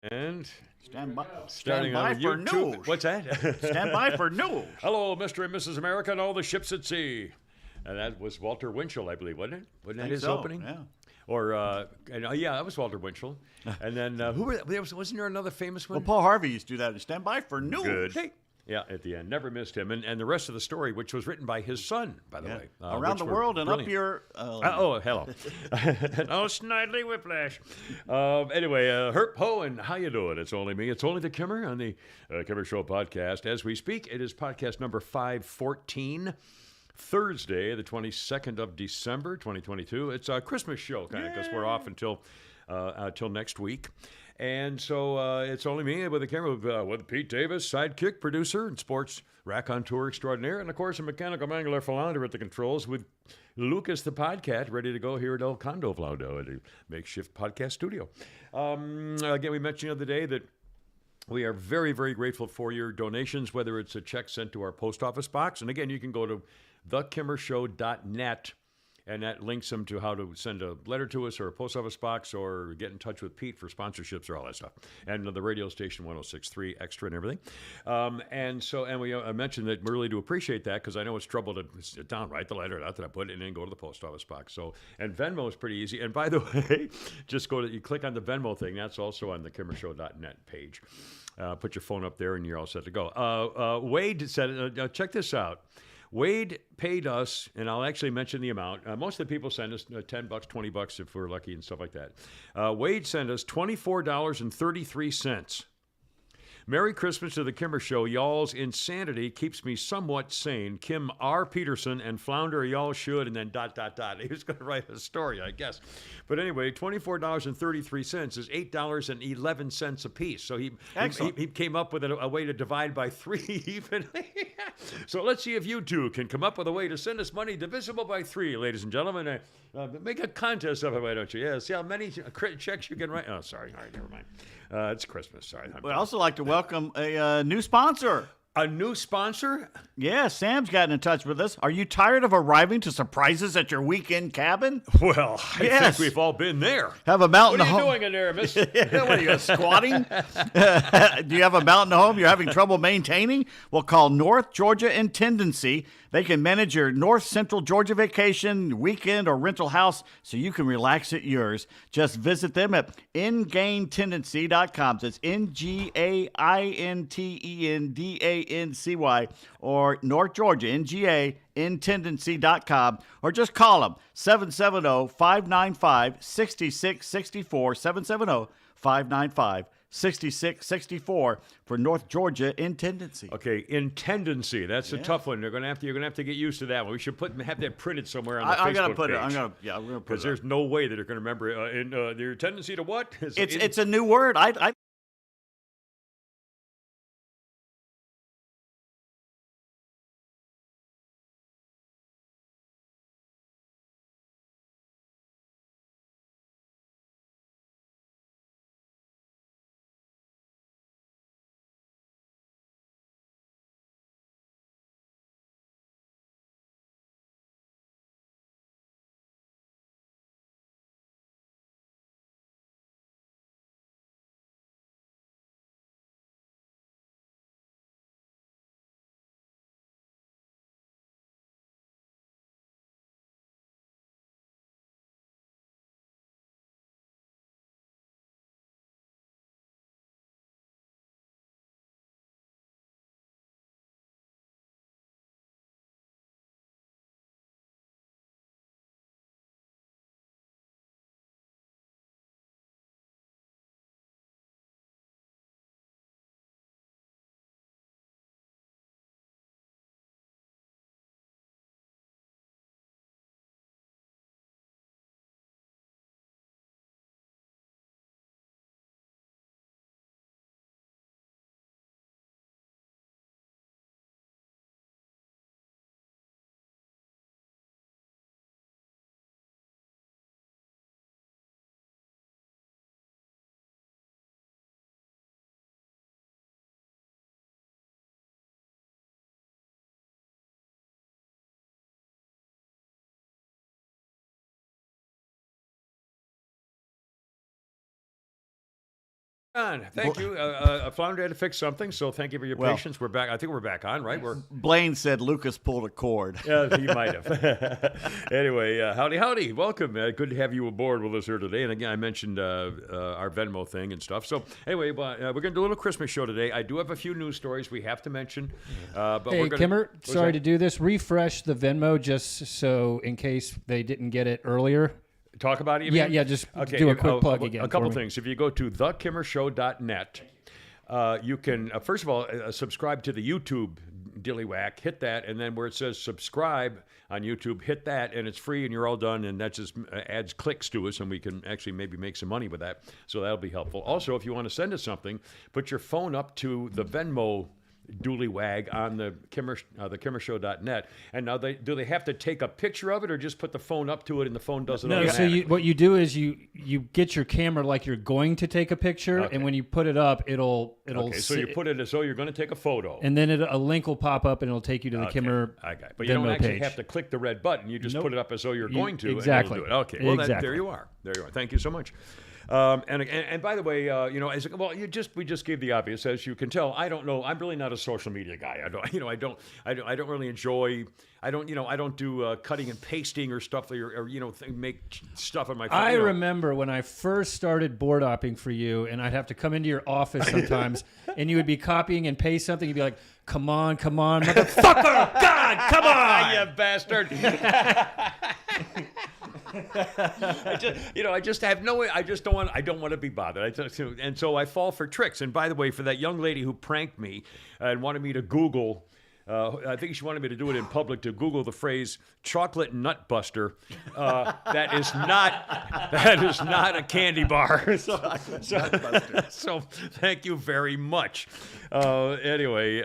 And Stand by, starting stand by on for YouTube. news. What's that? Stand by for news. Hello, Mr. and Mrs. America and all the ships at sea. And that was Walter Winchell, I believe, wasn't it? Wasn't that Think his so, opening? yeah. Or, yeah, that was Walter Winchell. And then, wasn't there another famous one? Well, Paul Harvey used to do that. Stand by for news. Good. Hey. Yeah, at the end. Never missed him. And the rest of the story, which was written by his son, by the way. Around the world and brilliant. up your... oh, hello. Oh, Snidely Whiplash. Anyway, Herp Ho, and how you doing? It's only me. It's only the Kimmer on the Kimmer Show podcast. As we speak, it is podcast number 514, Thursday, the 22nd of December, 2022. It's a Christmas show, kind of, because we're off until next week. And so it's only me with the camera with Pete Davis, sidekick, producer, and sports raconteur extraordinaire, and of course a mechanical mangler flounder at the controls with Lucas the Podcat ready to go here at El Condo Flaundo at a makeshift podcast studio. Again, we mentioned the other day that we are very, very grateful for your donations, whether it's a check sent to our post office box. And again, you can go to thekimmershow.net. And that links them to how to send a letter to us or a post office box or get in touch with Pete for sponsorships or all that stuff. And the radio station 106.3 Extra and everything. And we mentioned that we really do appreciate that because I know it's trouble to sit down, write the letter out that I put it in and go to the post office box. So, and Venmo is pretty easy. And by the way, just you click on the Venmo thing. That's also on the kimmershow.net page. Put your phone up there and you're all set to go. Wade said, check this out. Wade paid us, and I'll actually mention the amount. Most of the people send us $10, $20 if we're lucky and stuff like that. Wade sent us $24.33. Merry Christmas to the Kimmer Show. Y'all's insanity keeps me somewhat sane. Kim R. Peterson and Flounder, y'all should, and then ... He was going to write a story, I guess. But anyway, $24.33 is $8.11 a piece. So he came up with a way to divide by 3 evenly. So let's see if you two can come up with a way to send us money divisible by 3, ladies and gentlemen. Make a contest of it, why don't you? Yeah, see how many checks you can write. Oh, sorry. All right, never mind. It's Christmas. Sorry. We'd also like to welcome a new sponsor. A new sponsor? Yeah, Sam's gotten in touch with us. Are you tired of arriving to surprises at your weekend cabin? Well, I think we've all been there. Have a mountain What are you home. doing in there, miss? What are you, squatting? Do you have a mountain home you're having trouble maintaining? Well, call North Georgia Intendancy. They can manage your North Central Georgia vacation, weekend, or rental house so you can relax at yours. Just visit them at ingaintendency.com. That's NGAINTENDANCY or North Georgia, NGA, intendency.com, or just call them 770-595-6664, 770-595-6664 for North Georgia Intendancy. Okay, intendency. That's a tough one. You're gonna have to get used to that one. We should have that printed somewhere on the Facebook page. I'm gonna put it. Because there's no way that they're gonna remember their tendency to what? It's a new word. I On. Thank you. Flounder had to fix something, so thank you for your patience. We're back. I think we're back on, right? Blaine said Lucas pulled a cord. Yeah, he might have. Anyway, howdy. Welcome. Good to have you aboard with us here today. And again, I mentioned our Venmo thing and stuff. So anyway, we're going to do a little Christmas show today. I do have a few news stories we have to mention. But hey, we're gonna, Kimmer, sorry to do this. Refresh the Venmo just so in case they didn't get it earlier. Talk about it? Yeah, just do a quick plug again. A couple things. If you go to thekimmershow.net, you can, first of all, subscribe to the YouTube Dillywhack. Hit that, and then where it says subscribe on YouTube, hit that, and it's free, and you're all done, and that just adds clicks to us, and we can actually maybe make some money with that. So that'll be helpful. Also, if you want to send us something, put your phone up to the Venmo Doolywag on the kimmershow.net. And now do they have to take a picture of it or just put the phone up to it and the phone does it automatically? So what you do is you get your camera like you're going to take a picture, and when you put it up, it'll okay, so you put it as though you're going to take a photo. And then a link will pop up and it'll take you to the Kimmer But you don't Venmo actually page. have to click the red button. You just put it up as though you're going to. Exactly. And it'll do it. Okay, well, exactly. there you are. Thank you so much. And by the way, we just gave the obvious. As you can tell, I don't know. I'm really not a social media guy. I don't really enjoy. I don't do cutting and pasting or stuff or make stuff on my phone. I remember when I first started board hopping for you, and I'd have to come into your office sometimes, and you would be copying and paste something. You'd be like, "Come on, motherfucker! God, come on, you bastard!" I just have no way. I don't want to be bothered. And so I fall for tricks. And by the way, for that young lady who pranked me and wanted me to Google, I think she wanted me to do it in public, to Google the phrase "chocolate nut buster." That is not a candy bar. So thank you very much. Anyway.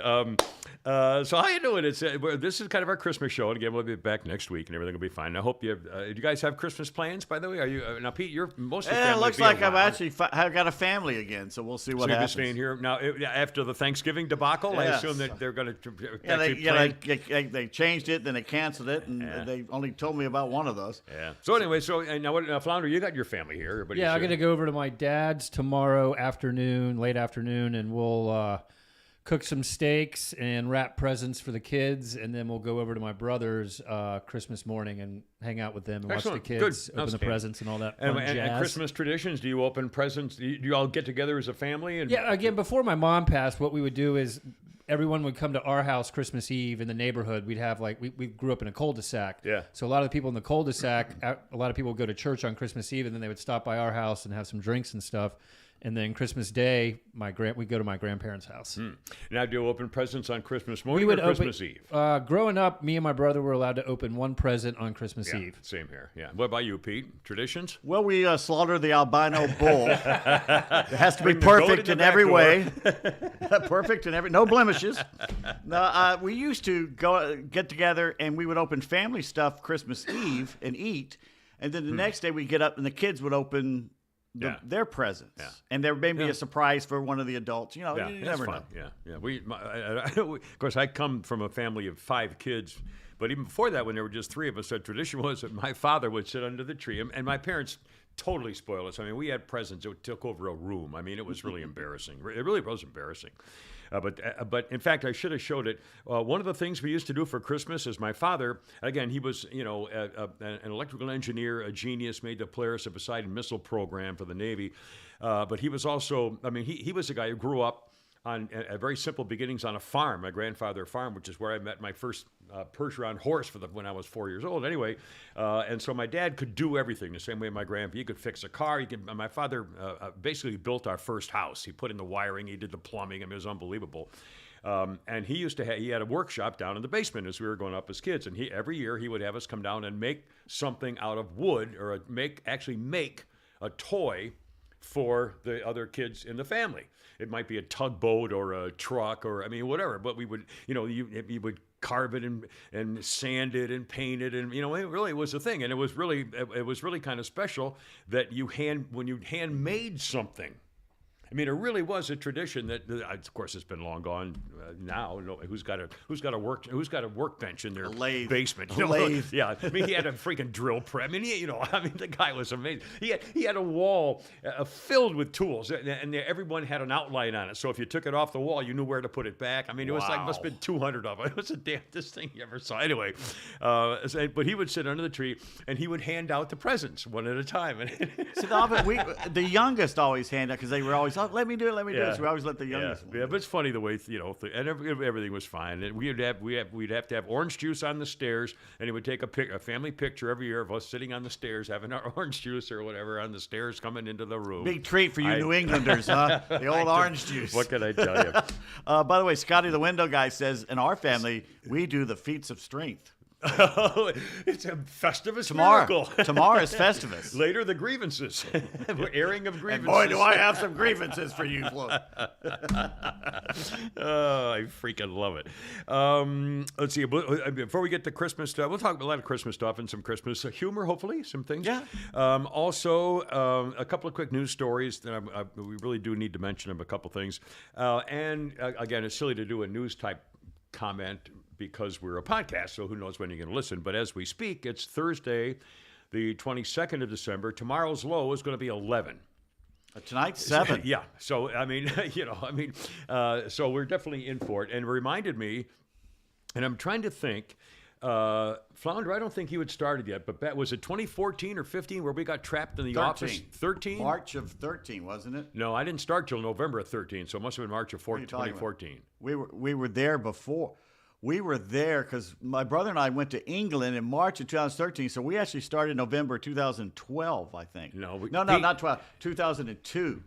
So how you doing? This is kind of our Christmas show, and again, we'll be back next week, and everything will be fine. I hope you guys have Christmas plans. By the way, are you now, Pete? You're most of the family. It looks like I've actually got a family again, so we'll see what happens. So you're staying here now after the Thanksgiving debacle. Yes. I assume that they're going to. They changed it, then they canceled it, and they only told me about one of those. Yeah. So anyway, now Flounder, you got your family here. I'm going to go over to my dad's tomorrow afternoon, late afternoon, and we'll cook some steaks and wrap presents for the kids, and then we'll go over to my brother's Christmas morning and hang out with them and watch the kids open the presents and all that fun jazz. And Christmas traditions, do you open presents? Do you all get together as a family? Yeah, again, before my mom passed, what we would do is everyone would come to our house Christmas Eve in the neighborhood. We'd have we grew up in a cul-de-sac. Yeah. So a lot of the people in the cul-de-sac, a lot of people would go to church on Christmas Eve, and then they would stop by our house and have some drinks and stuff. And then Christmas Day, we go to my grandparents' house. Now, do you open presents on Christmas morning or Christmas Eve? Growing up, me and my brother were allowed to open one present on Christmas Eve. Same here. Yeah. What about you, Pete? Traditions? Well, we slaughter the albino bull. It has to be perfect in every way. Perfect in no blemishes. No, we used to get together and we would open family stuff Christmas Eve and eat, and then the next day we'd get up and the kids would open their presents, and there may be a surprise for one of the adults. You never know. Yeah. Of course, I come from a family of 5 kids, but even before that, when there were just 3 of us, the tradition was that my father would sit under the tree, and my parents totally spoiled us. I mean, we had presents that took over a room. I mean, it was really embarrassing. It really was embarrassing. But in fact, I should have showed it. One of the things we used to do for Christmas is my father, again, he was, an electrical engineer, a genius, made the Polaris and Poseidon missile program for the Navy. But he was also, he was a guy who grew up on very simple beginnings on a farm, my grandfather's farm, which is where I met my first Percheron horse when I was 4 years old. Anyway, and so my dad could do everything the same way my grandpa. He could fix a car. My father basically built our first house. He put in the wiring. He did the plumbing. I mean, it was unbelievable. And he had a workshop down in the basement as we were growing up as kids. And every year he would have us come down and make something out of wood, or make a toy for the other kids in the family. It might be a tugboat or a truck or whatever. But we would, you would carve it and sand it and paint it, and it really was a thing. And it was really kind of special that when you handmade something. mean, it really was a tradition that, of course, it's been long gone now. Who's got a workbench in their basement? You know? Lathe. Yeah, I mean, he had a freaking drill press. I mean, the guy was amazing. He had a wall filled with tools, and everyone had an outline on it. So if you took it off the wall, you knew where to put it back. I mean, it was like must have been 200 of them. It was the damnedest thing you ever saw. Anyway, but he would sit under the tree and he would hand out the presents one at a time. So the youngest always hand out because they were always, oh, let me do it, let me do it. So we always let the youngest. Yeah, but it's funny the way and everything was fine. And we'd have to have orange juice on the stairs, and he would take a family picture every year of us sitting on the stairs having our orange juice or whatever on the stairs coming into the room. Big treat for you New Englanders, huh? The old orange juice. What can I tell you? By the way, Scotty the window guy says, in our family, we do the feats of strength. It's a Festivus Tomorrow. miracle. Tomorrow is Festivus. Later, the grievances. Airing of grievances. Boy, do I have some grievances for you, Flo. Oh, I freaking love it. Let's see. Before we get to Christmas stuff, we'll talk a lot of Christmas stuff and some Christmas humor, hopefully, some things. Yeah. Also, a couple of quick news stories that we really do need to mention them, a couple things. And again, it's silly to do a news type comment because we're a podcast, so who knows when you're going to listen. But as we speak, it's Thursday, the 22nd of December. Tomorrow's low is going to be 11. Tonight's 7. Yeah. So, I mean, so we're definitely in for it. And it reminded me, and I'm trying to think, Flounder, I don't think you had started yet, but was it 2014 or 15 where we got trapped in the office? 13? March of 13, wasn't it? No, I didn't start till November of 13, so it must have been March of 2014. We were there before. We were there because my brother and I went to England in March of 2013, so we actually started November 2012, I think. No, not 12, 2002.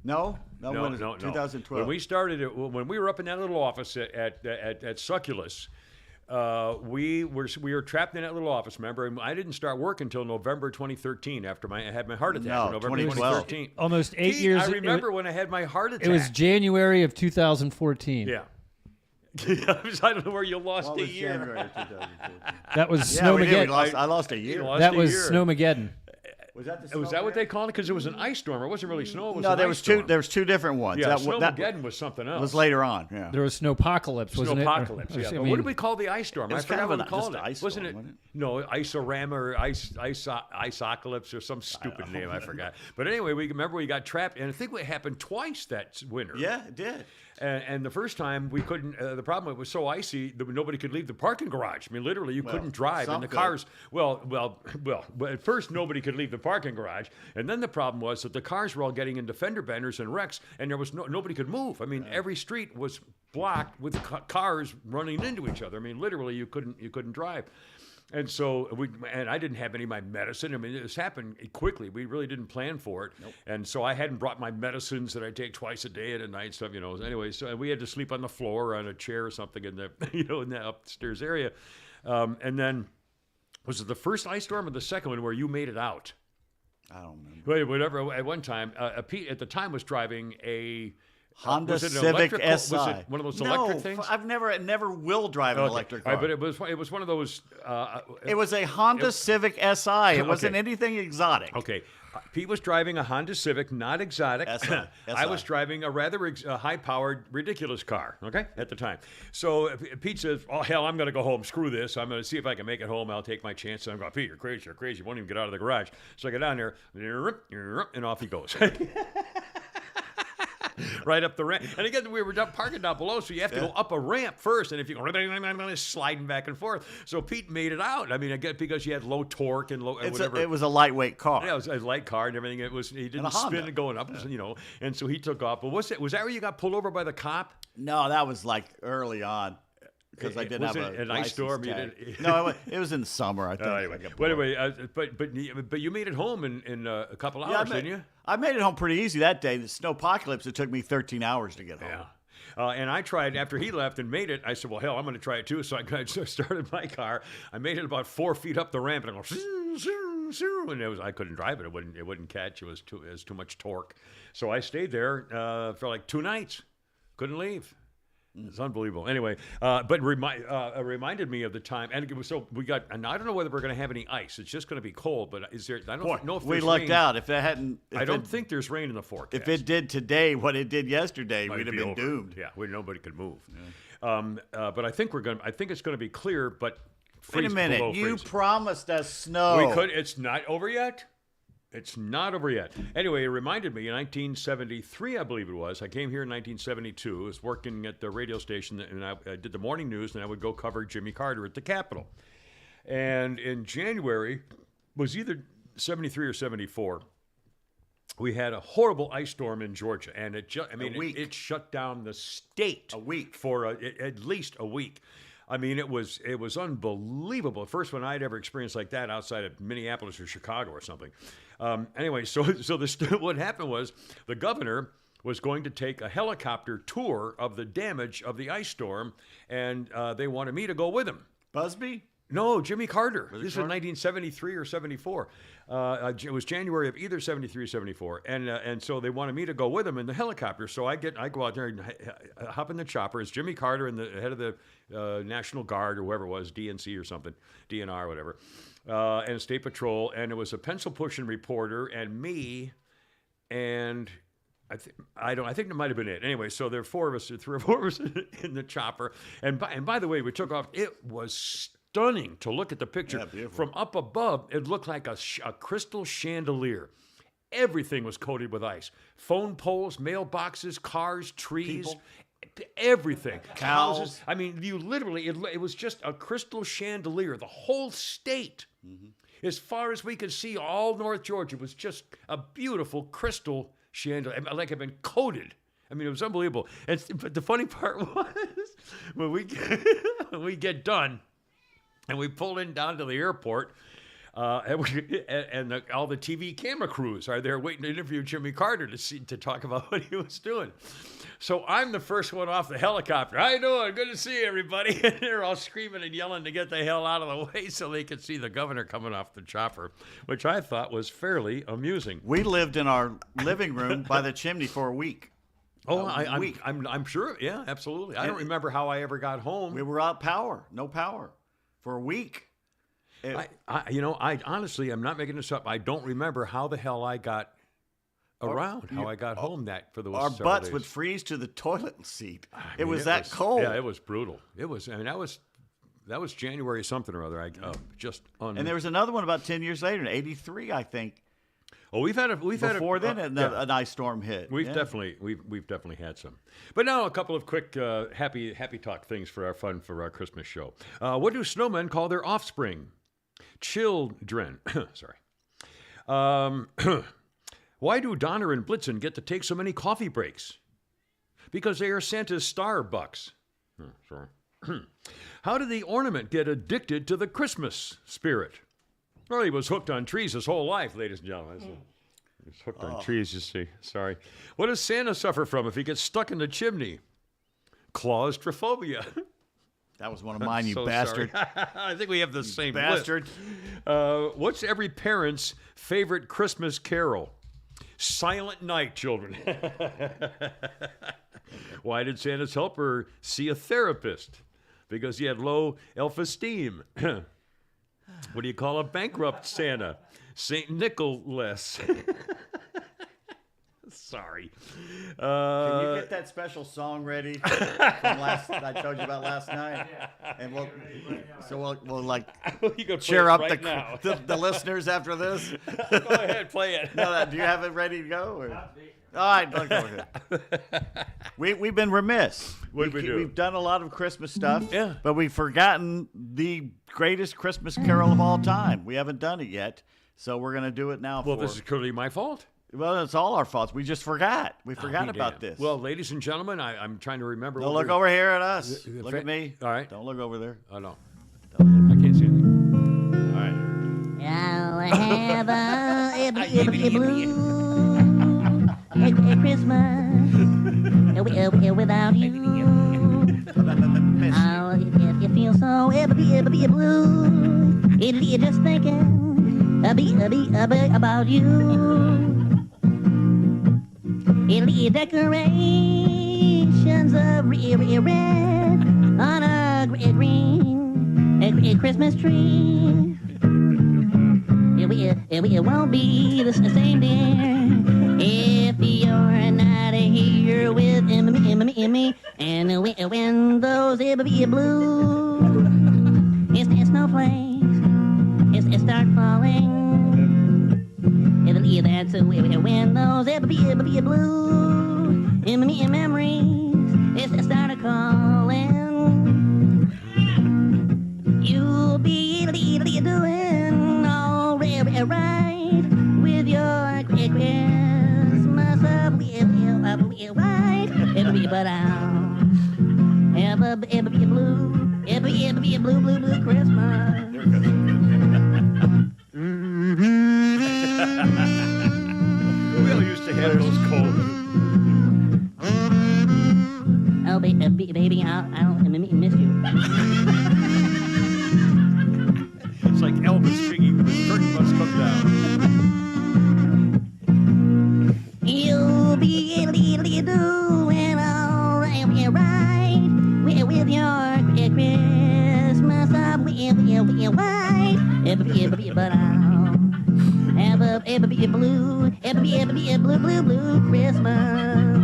No, 2012. When we started it, when we were up in that little office at Succulus, we were trapped in that little office. Remember, and I didn't start work until November 2013 after I had my heart attack. No, in November 2012. 2013. Almost 8 Pete, years. I remember when I had my heart attack. It was January of 2014. Yeah. I don't know where you lost What a was year. January 2014? That was Yeah, we did. Snowmageddon. I lost a year. That was Snowmageddon. Was that the Was that what they called it? Because it was an ice storm. It wasn't really snow. It was No, an there ice was storm. two. There was two different ones. Yeah, that Snowmageddon was something else. was later on. Yeah. There was Snowpocalypse, wasn't it? Snowpocalypse, yeah. I But mean, what did we call the ice storm? It I was forgot kind what of we called just it. ice storm, Wasn't it? wasn't it? No, Isorama or Isocalypse or some stupid name. I forgot. But anyway, we got trapped, and I think it happened twice that winter. Yeah, it did. And the first time we couldn't. The problem, it was so icy that nobody could leave the parking garage. I mean, literally, you couldn't drive, and the cars. Well. At first, nobody could leave the parking garage, and then the problem was that the cars were all getting into fender benders and wrecks, and there was nobody could move. I mean, every street was blocked with cars running into each other. I mean, literally, you couldn't drive. And so I didn't have any of my medicine. I mean, this happened quickly. We really didn't plan for it. Nope. And so I hadn't brought my medicines that I take twice a day and at night stuff, Anyway, so we had to sleep on the floor or on a chair or something in the, in the upstairs area. And then, was it the first ice storm or the second one where you made it out? I don't remember. Whatever. At one time, Pete at the time was driving a Honda was it an Civic electrical- SI. Was it one of those electric things? I've never will drive an electric car. Right, but it was one of those. It was a Honda Civic SI. It wasn't anything exotic. Okay. Pete was driving a Honda Civic, not exotic. SI. I was driving a rather high-powered, ridiculous car, okay, at the time. So Pete says, oh, hell, I'm going to go home. Screw this. I'm going to see if I can make it home. I'll take my chances. I'm going, Pete, you're crazy. You're crazy. You won't even get out of the garage. So I get down there, and off he goes. Right up the ramp. And again, we were parking down below, so you have to go up a ramp first. And if you go sliding back and forth. So Pete made it out. I mean, again, because you had low torque and whatever. It was a lightweight car. Yeah, it was a light car and everything. He didn't spin it going up, And so he took off. But was that where you got pulled over by the cop? No, that was like early on. Because I didn't have an ice storm. No, it was in the summer. I think. But you made it home in a couple hours, didn't you? I made it home pretty easy that day. The snowpocalypse, it took me 13 hours to get home. Yeah. And I tried after he left and made it. I said, "Well, hell, I'm going to try it too." So I started my car. I made it about 4 feet up the ramp, and I go, and I couldn't drive it. It wouldn't catch. It was too much torque. So I stayed there for like 2 nights. Couldn't leave. It's unbelievable. Anyway, but reminded me of the time, and it was, so we got. And I don't know whether we're going to have any ice. It's just going to be cold. But is there? I don't know if we there's lucked rain. out. If that hadn't, I don't think there's rain in the forecast. If it did today what it did yesterday, Might we'd have be been over. doomed. Yeah, nobody could move. Yeah. But I think I think it's going to be clear. But Wait a minute. below You freezing. promised us snow. We could. It's not over yet. It's not over yet. Anyway, it reminded me in 1973, I believe it was. I came here in 1972. I was working at the radio station, and I did the morning news, and I would go cover Jimmy Carter at the Capitol. And in January, was either 73 or 74, we had a horrible ice storm in Georgia, and it shut down the state A week. for at least a week. I mean, it was unbelievable. The first one I'd ever experienced like that outside of Minneapolis or Chicago or something. Anyway, so what happened was the governor was going to take a helicopter tour of the damage of the ice storm, and they wanted me to go with him. Busby? No, Jimmy Carter. This was 1973 or 74. It was January of either 73 or 74. And so they wanted me to go with them in the helicopter. So I go out there and hop in the chopper. It's Jimmy Carter and the head of the National Guard or whoever it was, DNC or something, DNR or whatever, and State Patrol. And it was a pencil pushing reporter and me and I think that might have been it. Anyway, so there are three or four of us in the chopper. And by the way, we took off. It was stunning to look at the picture. Yeah, beautiful. From up above. It looked like a crystal chandelier. Everything was coated with ice. Phone poles, mailboxes, cars, trees. People. Everything. Cows. Houses. I mean, you literally, it was just a crystal chandelier. The whole state. Mm-hmm. As far as we could see, all North Georgia was just a beautiful crystal chandelier, like it had been coated. I mean, it was unbelievable. But the funny part was when we get done and we pull in down to the airport, all the TV camera crews are there waiting to interview Jimmy Carter to talk about what he was doing. So I'm the first one off the helicopter. How you doing? Good to see everybody. And they're all screaming and yelling to get the hell out of the way so they could see the governor coming off the chopper, which I thought was fairly amusing. We lived in our living room by the chimney for a week. Oh, I'm sure. Yeah, absolutely. I don't remember how I ever got home. We were out no power for a week. I honestly, I'm not making this up. I don't remember how the hell I got around, how I got home for those Our several butts days. would freeze to the toilet seat. It was that cold. Yeah, it was brutal. It was. I mean, that was January something or other. And there was another one about 10 years later, in '83, I think. Oh, we've had an ice storm hit. We've definitely had some. But now a couple of quick happy talk things for our Christmas show. What do snowmen call their offspring? Children. Sorry. Why do Donner and Blitzen get to take so many coffee breaks? Because they are Santa's Starbucks. Sorry. How did the ornament get addicted to the Christmas spirit? Well, he was hooked on trees his whole life, ladies and gentlemen. He was hooked on trees, you see. Sorry. What does Santa suffer from if he gets stuck in the chimney? Claustrophobia. That was one of mine, you So bastard. sorry. I think we have the same Bastard. list. What's every parent's favorite Christmas carol? Silent Night, children. Why did Santa's helper see a therapist? Because he had low self-esteem. What do you call a bankrupt Santa? St. Nicholas. Sorry. Can you get that special song ready from I told you about last night? And we'll like You can cheer play up it right now. the listeners after this. Go ahead, play it. No, do you have it ready to go? Or? All right, go ahead. We've been remiss. What'd we do? We've done a lot of Christmas stuff, Yeah. but we've forgotten the greatest Christmas carol of all time. We haven't done it yet, so we're going to do it now. Well, this is clearly my fault. Well, it's all our faults. We just forgot. We forgot Be about damned. this. Well, ladies and gentlemen, I'm trying to remember. don't what look we- over here at us. Look at me. All right. Don't look over there. Oh, no. I can't see anything. All right. I'll have a Christmas without you. Oh, if you feel so blue, you're just thinking about you. Italy decorations of red on a green Christmas tree. It won't be the same, dear, if you're not here with me. And when those blue snowflakes start falling, that's when those blue memories start calling. You'll be doing all right with your Christmas white. But I'll ever be a blue Christmas. We all used to have those cold. Oh, baby, I'll miss you. It's like Elvis singing, "The curtain must come down." You'll be doing all right with your Christmas white. But I'll ever be a blue Christmas.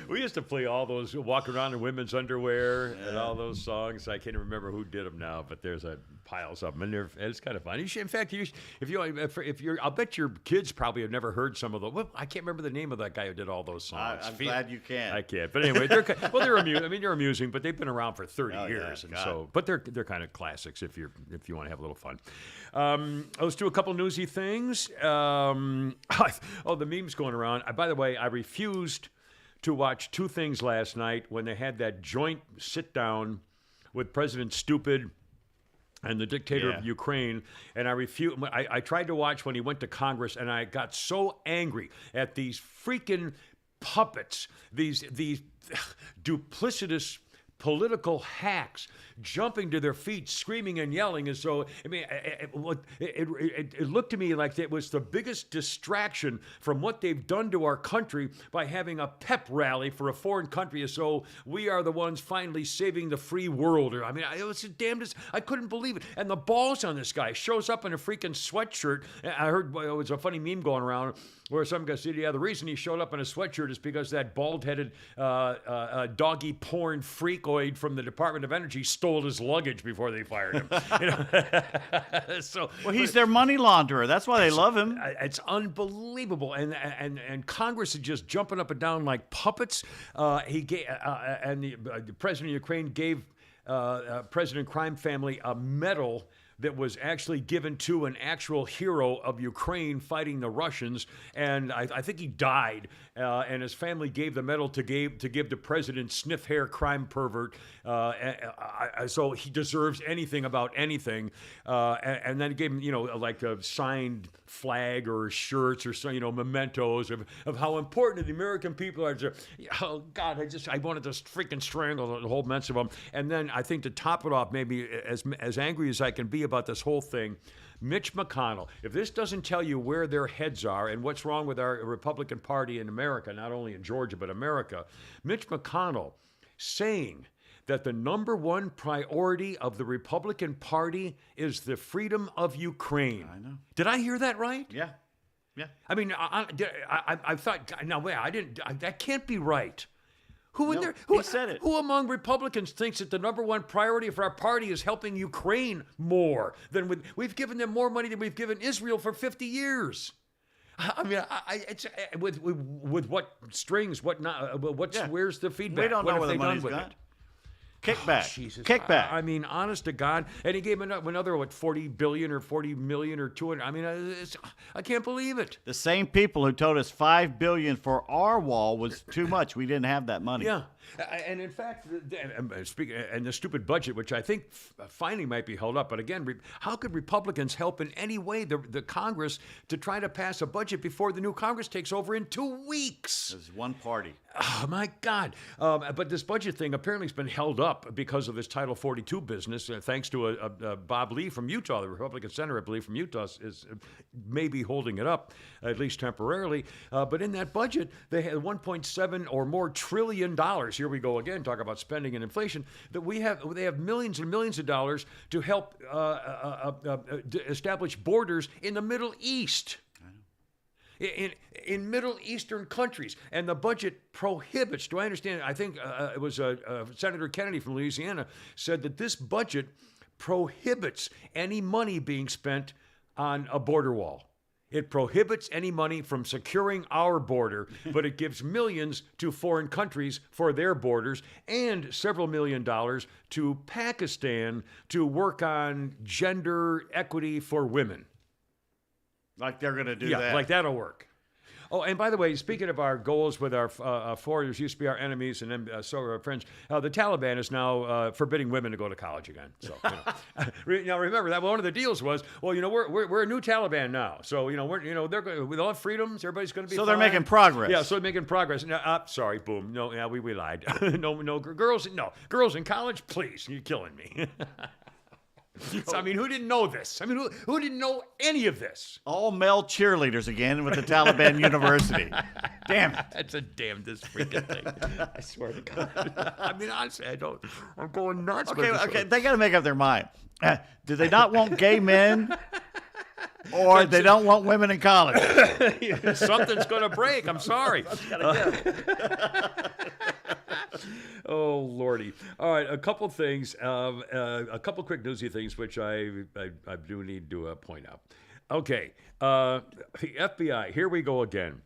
We used to play all those, walk around in women's underwear and all those songs. I can't remember who did them now, but there's piles of them, and it's kind of fun. In fact, if you're, I'll bet your kids probably have never heard some of them. Well, I can't remember the name of that guy who did all those songs. I'm glad you can. I can't. But anyway, they're amusing. I mean, they're amusing, but they've been around for 30 years, and so. But they're kind of classics if you want to have a little fun. Let's do a couple newsy things. The memes going around. By the way, I refused to watch two things last night when they had that joint sit-down with President Stupid and the dictator of Ukraine, and I refused. I tried to watch when he went to Congress, and I got so angry at these freaking puppets, these duplicitous political hacks jumping to their feet, screaming and yelling as though, I mean, it looked to me like it was the biggest distraction from what they've done to our country by having a pep rally for a foreign country as though we are the ones finally saving the free world. I mean, it was the damnedest. I couldn't believe it. And the balls on this guy shows up in a freaking sweatshirt. I heard it was a funny meme going around where some guy said, the reason he showed up in a sweatshirt is because that bald-headed doggy porn freakoid from the Department of Energy stole his luggage before they fired him. Well, he's their money launderer. That's why they love him. It's unbelievable, and Congress is just jumping up and down like puppets. He gave, and the president of Ukraine gave President Crime Family a medal that was actually given to an actual hero of Ukraine fighting the Russians, and I think he died, and his family gave the medal to give to President Sniff Hair Crime Pervert, so he deserves anything about anything, and then gave him, like a signed flag or shirts or some, mementos of how important the American people are. Oh God, I wanted to freaking strangle the whole mess of them. And then I think to top it off, maybe as angry as I can be about this whole thing, Mitch McConnell, if this doesn't tell you where their heads are and what's wrong with our Republican Party in America, not only in Georgia, but America, Mitch McConnell saying that the number one priority of the Republican Party is the freedom of Ukraine. I know. Did I hear that right? Yeah. Yeah. I mean, I thought, no, wait, that can't be right. Who said it. Who among Republicans thinks that the number one priority for our party is helping Ukraine more than we've given them more money than we've given Israel for 50 years? I mean, it's with what strings, what not, where's the feedback? We don't know where the money's gone. Kickback. Jesus. Kickback. I mean, honest to God. And he gave another, 40 billion or 40 million or 200. I mean, I can't believe it. The same people who told us $5 billion for our wall was too much. We didn't have that money. Yeah. And in fact, and the stupid budget, which I think finally might be held up. But again, how could Republicans help in any way the Congress to try to pass a budget before the new Congress takes over in 2 weeks? There's one party. Oh, my God. But this budget thing apparently has been held up because of this Title 42 business, thanks to Bob Lee from Utah, the Republican senator, I believe, from Utah, is maybe holding it up, at least temporarily. But in that budget, they had $1.7 or more trillion. Here we go again, talk about spending and inflation. That they have millions and millions of dollars to help establish borders in the Middle East. In Middle Eastern countries, and the budget prohibits. Do I understand? I think it was Senator Kennedy from Louisiana said that this budget prohibits any money being spent on a border wall. It prohibits any money from securing our border, but it gives millions to foreign countries for their borders and several $1 million to Pakistan to work on gender equity for women. Like they're going to do Yeah, that. like that'll work. Oh, and by the way, speaking of our goals with our foreigners, used to be our enemies, and then so are our friends. The Taliban is now forbidding women to go to college again. So, now remember that one of the deals was, well, we're a new Taliban now. So, they're going with all freedoms, everybody's going to be. So fine. they're making progress. Yeah, so they're making progress. Now, sorry, boom. No, yeah, we lied. no, girls in college, please, you're killing me. So, I mean, who didn't know this? I mean, who didn't know any of this? All male cheerleaders again with the Taliban University. Damn it. That's a damnedest freaking thing. I swear to God. I mean, honestly, I'm going nuts. Okay, they got to make up their mind. Do they not want gay men? Or they don't want women in college? Something's going to break. I'm sorry. Oh, Lordy. All right, a couple things, a couple quick newsy things, which I do need to point out. Okay, the FBI, here we go again.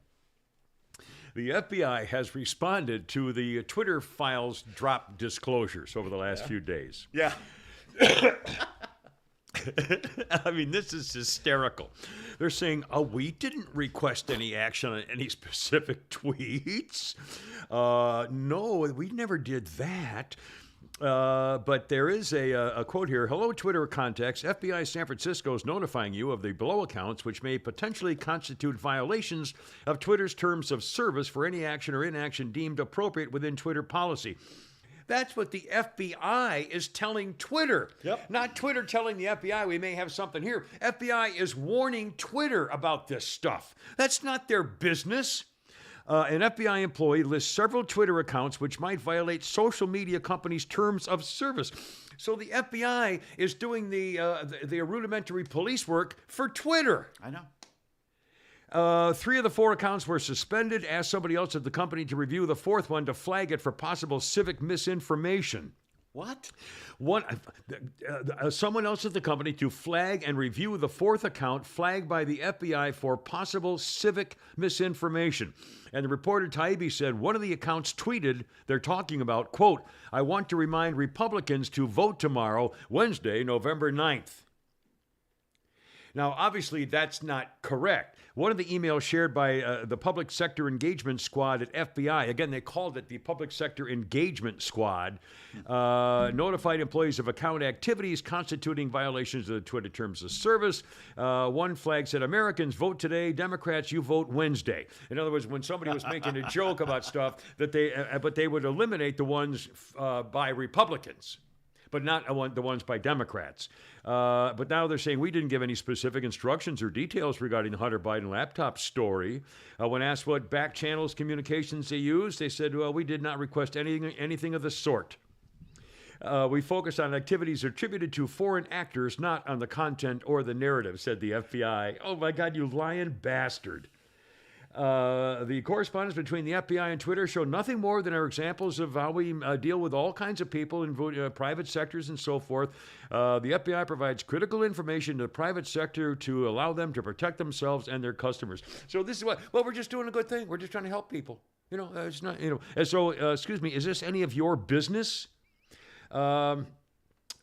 The FBI has responded to the Twitter files drop disclosures over the last few days. Yeah. I mean, this is hysterical. They're saying, we didn't request any action on any specific tweets. No, we never did that. But there is a quote here. Hello, Twitter contacts. FBI San Francisco is notifying you of the below accounts which may potentially constitute violations of Twitter's terms of service for any action or inaction deemed appropriate within Twitter policy. That's what the FBI is telling Twitter. Yep. Not Twitter telling the FBI we may have something here. FBI is warning Twitter about this stuff. That's not their business. An FBI employee lists several Twitter accounts which might violate social media companies' terms of service. So the FBI is doing the rudimentary police work for Twitter. I know. 3 of the 4 accounts were suspended. Asked somebody else at the company to review the 4th one to flag it for possible civic misinformation. What? Someone else at the company to flag and review the 4th account flagged by the FBI for possible civic misinformation. And the reporter Taibbi said one of the accounts tweeted they're talking about, quote, I want to remind Republicans to vote tomorrow, Wednesday, November 9th. Now, obviously, that's not correct. One of the emails shared by the Public Sector Engagement Squad at FBI, again, they called it the Public Sector Engagement Squad, notified employees of account activities constituting violations of the Twitter terms of service. One flag said, Americans, vote today. Democrats, you vote Wednesday. In other words, when somebody was making a joke about stuff, but they would eliminate the ones by Republicans, but not the ones by Democrats. But now they're saying we didn't give any specific instructions or details regarding the Hunter Biden laptop story. When asked what back channels communications they used, they said, well, we did not request anything of the sort. We focus on activities attributed to foreign actors, not on the content or the narrative, said the FBI. Oh, my God, you lying bastard. The correspondence between the FBI and Twitter show nothing more than our examples of how we deal with all kinds of people in private sectors and so forth. The FBI provides critical information to the private sector to allow them to protect themselves and their customers. So this is we're just doing a good thing. We're just trying to help people. It's not, And so, excuse me, is this any of your business?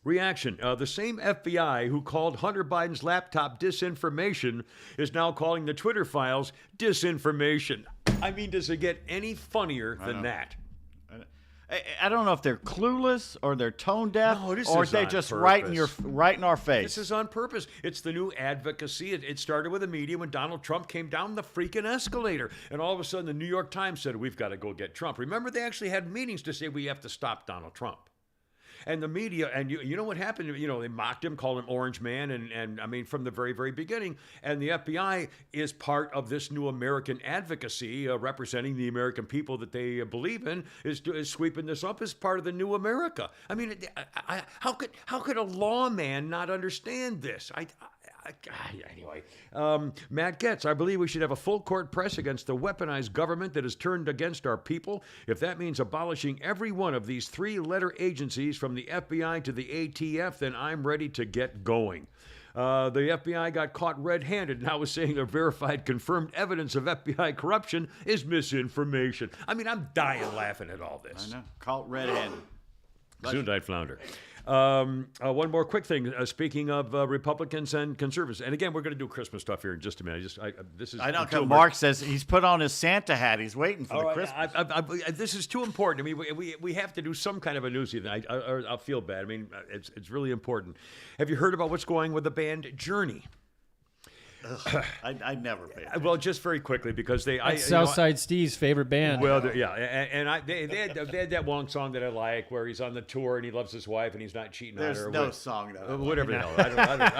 Reaction. The same FBI who called Hunter Biden's laptop disinformation is now calling the Twitter files disinformation. I mean, does it get any funnier than that? I don't know if they're clueless or they're tone deaf, No, this or is if they on just purpose. right in our face. This is on purpose. It's the new advocacy. It started with the media when Donald Trump came down the freaking escalator. And all of a sudden, the New York Times said, we've got to go get Trump. Remember, they actually had meetings to say we have to stop Donald Trump. And the media, and you know what happened? You know, they mocked him, called him Orange Man, and I mean, from the very, very beginning. And the FBI is part of this new American advocacy, representing the American people that they believe in, is sweeping this up as part of the new America. I mean, how could a lawman not understand this? Anyway, Matt Getz, I believe we should have a full court press against the weaponized government that has turned against our people. If that means abolishing every one of these 3-letter agencies from the FBI to the ATF, then I'm ready to get going. The FBI got caught red-handed, and I was saying their verified, confirmed evidence of FBI corruption is misinformation. I mean, I'm dying laughing at all this. I know. Caught red-handed. Soon I'd flounder. One more quick thing. Speaking of Republicans and conservatives, and again, we're going to do Christmas stuff here in just a minute. I know. Mark says he's put on his Santa hat. He's waiting for the Christmas. This is too important. I mean, we have to do some kind of a news event. I'll feel bad. I mean, it's really important. Have you heard about what's going with the band Journey? I never paid attention. Well, just very quickly, because That's Southside Steve's favorite band. Well, yeah, and they had that one song that I like, where he's on the tour and he loves his wife and he's not cheating on her. There's no song that I like. Whatever the hell. I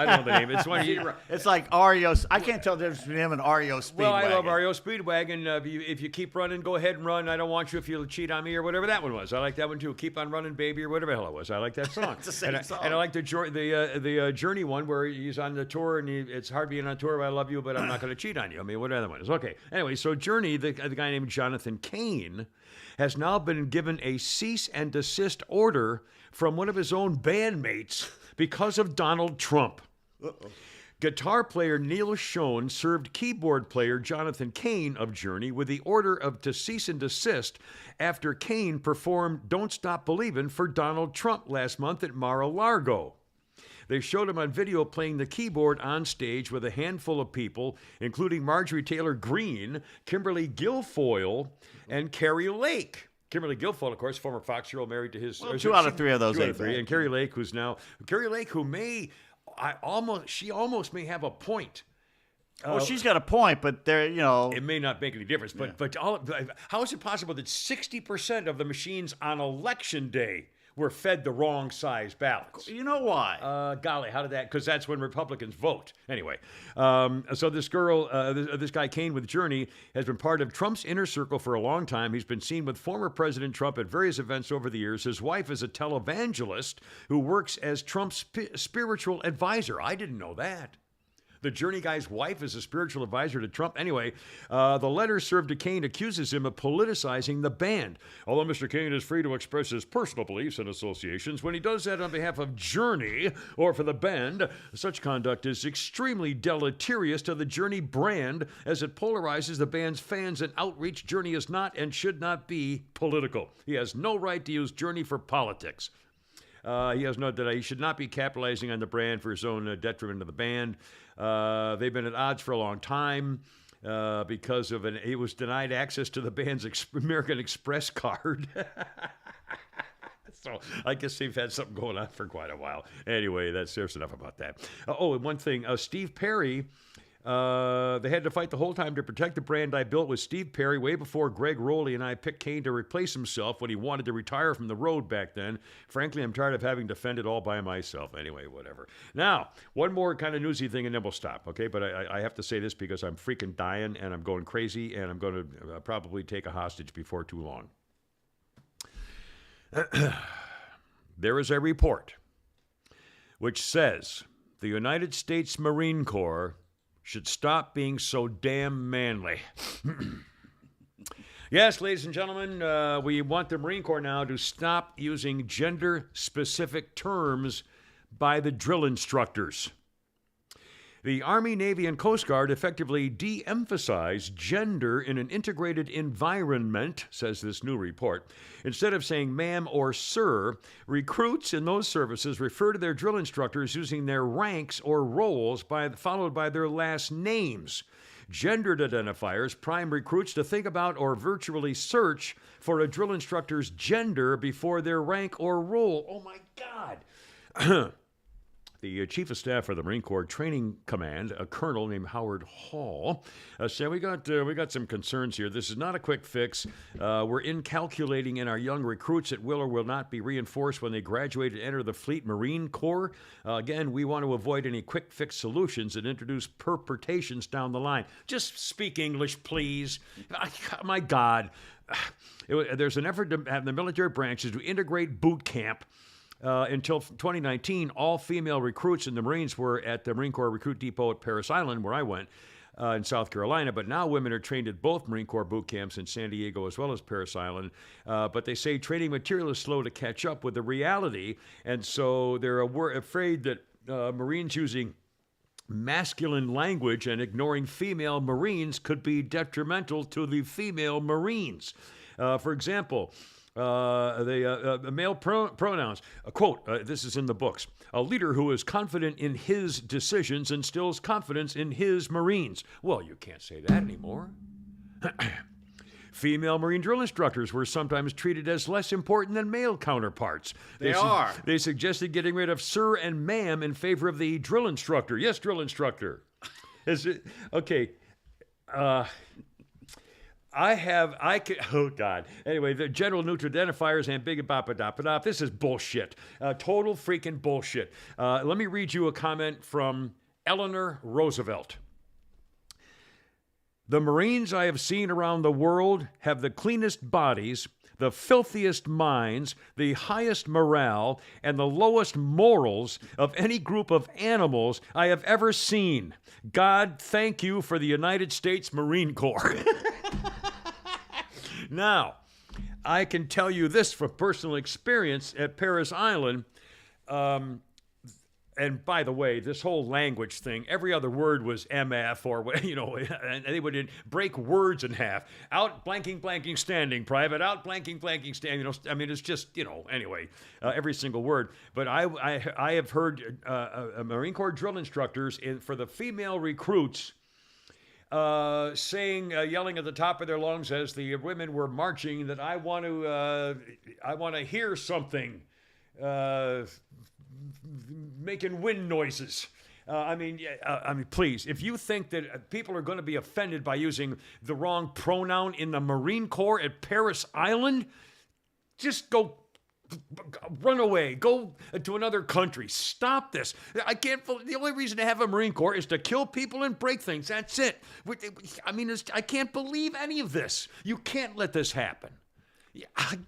don't know the name. It's one. It's like REO. I can't tell the difference between him and REO Speedwagon. Well, I love REO Speedwagon. If you keep running, go ahead and run. I don't want you if you'll cheat on me, or whatever that one was. I like that one too. Keep on running, baby, or whatever the hell it was. I like that song. It's the same song. And I like the Journey one, where he's on the tour and it's hard being on tour. But I love you, but I'm not going to cheat on you. I mean, what other one is? Okay. Anyway, so Journey, the guy named Jonathan Cain, has now been given a cease and desist order from one of his own bandmates because of Donald Trump. Uh-oh. Guitar player Neil Schon served keyboard player Jonathan Cain of Journey with the order to cease and desist after Cain performed Don't Stop Believin' for Donald Trump last month at Mar-a-Lago. They showed him on video playing the keyboard on stage with a handful of people, including Marjorie Taylor Greene, Kimberly Guilfoyle, and Carrie Lake. Kimberly Guilfoyle, of course, former Fox hero, married to his... Well, 2 out of 3 of those. 2 out of 3. And Carrie Lake, she almost may have a point. Well, she's got a point, but there, it may not make any difference. But how is it possible that 60% of the machines on election day were fed the wrong size ballots? You know why? Golly, how did that? Because that's when Republicans vote. Anyway, so this guy Cain with Journey has been part of Trump's inner circle for a long time. He's been seen with former President Trump at various events over the years. His wife is a televangelist who works as Trump's spiritual advisor. I didn't know that. The Journey guy's wife is a spiritual advisor to Trump. Anyway, the letter served to Cain accuses him of politicizing the band. Although Mr. Cain is free to express his personal beliefs and associations, when he does that on behalf of Journey or for the band, such conduct is extremely deleterious to the Journey brand as it polarizes the band's fans and outreach. Journey is not and should not be political. He has no right to use Journey for politics. He has noted that he should not be capitalizing on the brand for his own detriment to the band. They've been at odds for a long time because of he was denied access to the band's American Express card. So I guess they've had something going on for quite a while. Anyway, there's enough about that. And one thing, Steve Perry. They had to fight the whole time to protect the brand I built with Steve Perry way before Greg Rowley and I picked Cain to replace himself when he wanted to retire from the road back then. Frankly, I'm tired of having to fend it all by myself. Anyway, whatever. Now, one more kind of newsy thing and then we'll stop, okay? But I have to say this because I'm freaking dying and I'm going crazy and I'm going to probably take a hostage before too long. There is a report which says the United States Marine Corps should stop being so damn manly. Yes, ladies and gentlemen, we want the Marine Corps now to stop using gender-specific terms by the drill instructors. The Army, Navy, and Coast Guard effectively de-emphasize gender in an integrated environment, says this new report. Instead of saying ma'am or sir, recruits in those services refer to their drill instructors using their ranks or roles followed by their last names. gendered identifiers prime recruits to think about or virtually search for a drill instructor's gender before their rank or role. Oh my God. The Chief of Staff for the Marine Corps Training Command, a colonel named Howard Hall, said we got some concerns here. This is not a quick fix. We're incalculating in our young recruits that will or will not be reinforced when they graduate and enter the Fleet Marine Corps. Again, we want to avoid any quick fix solutions that introduce perturbations down the line. Just speak English, please. My God. There's an effort to have the military branches to integrate boot camp. Until 2019, all female recruits in the Marines were at the Marine Corps Recruit Depot at Parris Island, where I went, in South Carolina. But now women are trained at both Marine Corps boot camps in San Diego as well as Parris Island. But they say training material is slow to catch up with the reality. And so they're afraid that Marines using masculine language and ignoring female Marines could be detrimental to the female Marines. For example, the male pronouns. Quote, this is in the books. A leader who is confident in his decisions instills confidence in his Marines. Well, you can't say that anymore. Female Marine drill instructors were sometimes treated as less important than male counterparts. They suggested getting rid of sir and ma'am in favor of the drill instructor. Yes, drill instructor. Okay. Oh, God. Anyway, the general neutral identifiers and big bop. This is bullshit. Total freaking bullshit. Let me read you a comment from Eleanor Roosevelt. The Marines I have seen around the world have the cleanest bodies, the filthiest minds, the highest morale, and the lowest morals of any group of animals I have ever seen. God, thank you for the United States Marine Corps. Now, I can tell you this from personal experience at Parris Island. And by the way, this whole language thing, every other word was MF or, and they would break words in half. Out blanking standing, private. Out blanking standing. It's just, anyway, every single word. But I have heard Marine Corps drill instructors for the female recruits yelling at the top of their lungs as the women were marching that I want to hear something, making wind noises. Please, if you think that people are going to be offended by using the wrong pronoun in the Marine Corps at Parris Island, just go run away. Go to another country. Stop this. The only reason to have a Marine Corps is to kill people and break things. That's it. I can't believe any of this. You can't let this happen.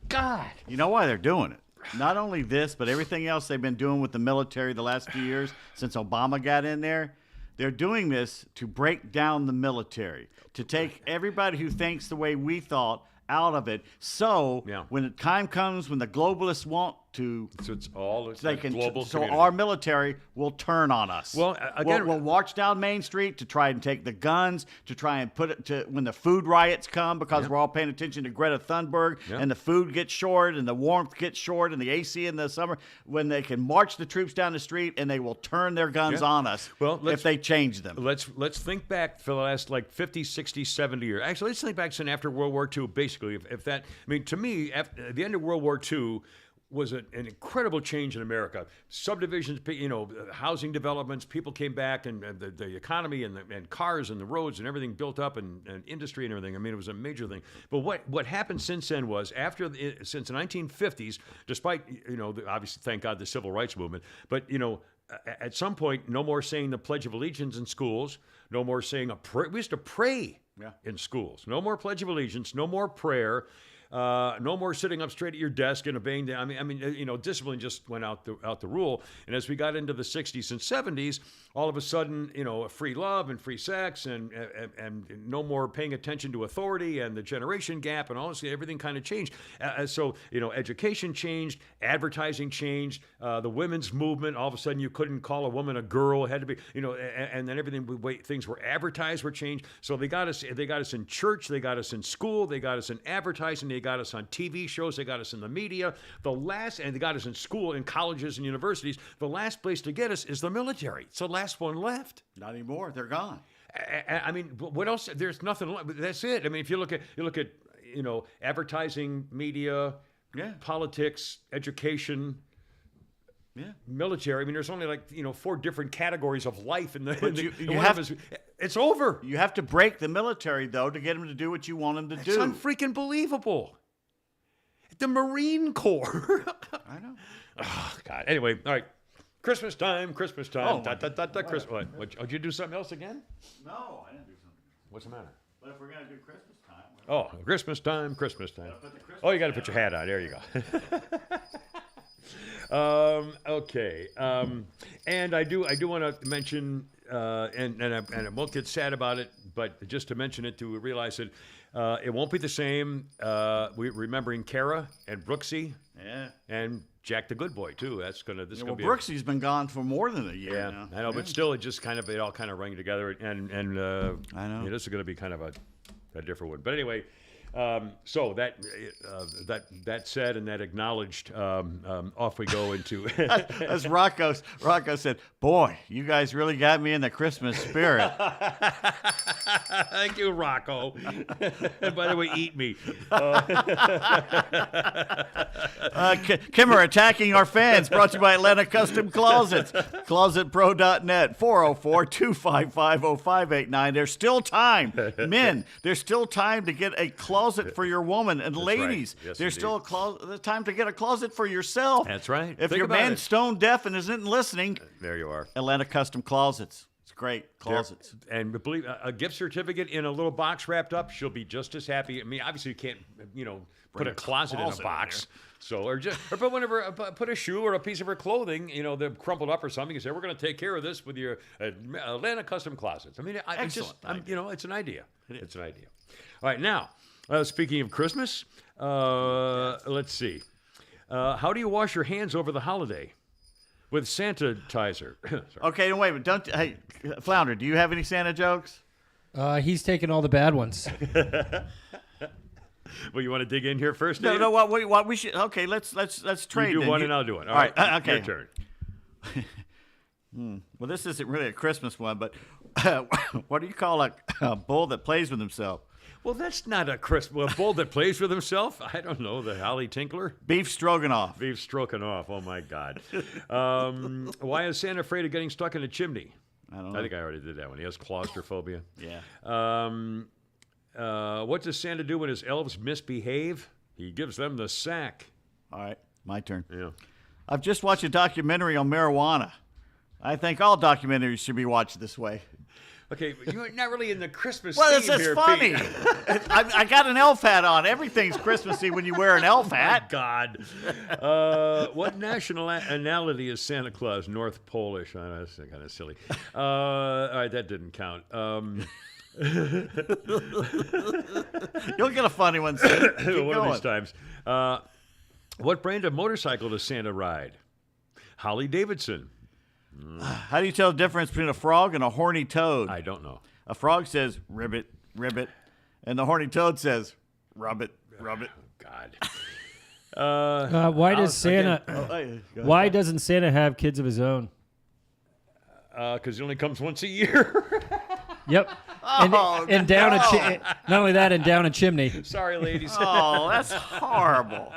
God. You know why they're doing it? Not only this, but everything else they've been doing with the military the last few years since Obama got in there. They're doing this to break down the military, to take everybody who thinks the way we thought out of it. So when the time comes when the globalists want to, our military will turn on us. Well, again, we'll march down Main Street to try and take the guns, to try and put it to when the food riots come, because we're all paying attention to Greta Thunberg, and the food gets short and the warmth gets short and the AC in the summer, when they can march the troops down the street and they will turn their guns on us if they change them. Let's think back for the last 50, 60, 70 years. Actually, let's think back since after World War II, basically. To me, at the end of World War II, was an incredible change in America. Subdivisions, housing developments, people came back, and the economy and cars and the roads and everything built up, and industry and everything. It was a major thing. But what happened since then was since the 1950s, despite obviously, thank God, the civil rights movement, but at some point, no more saying the Pledge of Allegiance in schools, no more saying we used to pray in schools, no more Pledge of Allegiance, no more prayer. No more sitting up straight at your desk and obeying discipline just went out the rule. And as we got into the 60s and 70s, all of a sudden, free love and free sex and no more paying attention to authority and the generation gap, and honestly, everything kind of changed. So education changed, advertising changed, the women's movement. All of a sudden, you couldn't call a woman a girl; it had to be, and then things were advertised were changed. So they got us in church, they got us in school, they got us in advertising, they got us on TV shows, they got us in the media. And they got us in school, in colleges and universities. The last place to get us is the military. It's the last one left. Not anymore. They're gone. I mean, what else? There's nothing. That's it. I mean, if you look at advertising, media, politics, education. Yeah. Military. I mean, there's only 4 different categories of life in the. It's over. You have to break the military though to get them to do what you want them to do. It's unfreaking believable. The Marine Corps. I know. Oh God. Anyway, all right. Christmas time. Christmas time. Oh, Christmas. What? Did you do something else again? No, I didn't do something. What's the matter? But if we're gonna do Christmas time. Oh, Christmas time. Christmas time. Oh, you got to put your hat on. There you go. Okay. And I do want to mention, and I won't get sad about it, but just to mention it to realize that it won't be the same. We're remembering Kara and Brooksy. Yeah. And Jack the Good Boy too. That's gonna. This is gonna be. Brooksy's been gone for more than a year Yeah, now. I know, but still, it all kind of rang together, and I know. this is gonna be kind of a different one. But anyway. So that said and that acknowledged, off we go into. As Rocco said, "Boy, you guys really got me in the Christmas spirit." Thank you, Rocco. And by the way, eat me. Kimmer attacking our fans. Brought to you by Atlanta Custom Closets. ClosetPro.net. 404-255-0589. There's still time, men. There's still time to get a closet for your woman, and ladies, right. Yes, there's indeed. still time to get a closet for yourself. That's right. If Think your about man's it. stone deaf and isn't listening, There you are. Atlanta Custom Closets. It's great closets. And believe a gift certificate in a little box wrapped up, she'll be just as happy. I mean, obviously you can't, put a closet in a closet in box. Or put whatever, put a shoe or a piece of her clothing, they're crumpled up or something. You say, we're going to take care of this with your Atlanta Custom Closets. I mean, it's just, it's an idea. It's an idea. All right, now, speaking of Christmas, let's see. How do you wash your hands over the holiday? With Sanitizer. Okay, no, wait, but hey, Flounder, do you have any Santa jokes? He's taking all the bad ones. Well, you want to dig in here first? No, Dave? no. What we should? Okay, let's trade. You do then. one and I'll do one. All right. Okay. Your turn. Well, this isn't really a Christmas one, but what do you call a bull that plays with himself? Well, that's not a bull that plays with himself. I don't know. The Holly Tinkler? Beef stroganoff. Beef stroking off. Oh, my God. Why is Santa afraid of getting stuck in a chimney? I don't know. I think I already did that one. He has claustrophobia. Yeah. What does Santa do when his elves misbehave? He gives them the sack. All right, my turn. Yeah. I've just watched a documentary on marijuana. I think all documentaries should be watched this way. Okay, but you're not really in the Christmas Well, theme it's here, funny. Pete. I got an elf hat on. Everything's Christmassy when you wear an elf hat. God. What nationality is Santa Claus? North Polish. That's kind of silly. All right, that didn't count. You'll get a funny one soon. Keep One going. of these times. What brand of motorcycle does Santa ride? Harley Davidson. How do you tell the difference between a frog and a horny toad? I don't know. A frog says, ribbit, ribbit, and the horny toad says, rub it, rub it. God. Why does Santa? Why doesn't Santa have kids of his own? Because he only comes once a year. Yep. And down not only that, and down a chimney. Sorry, ladies. Oh, that's horrible.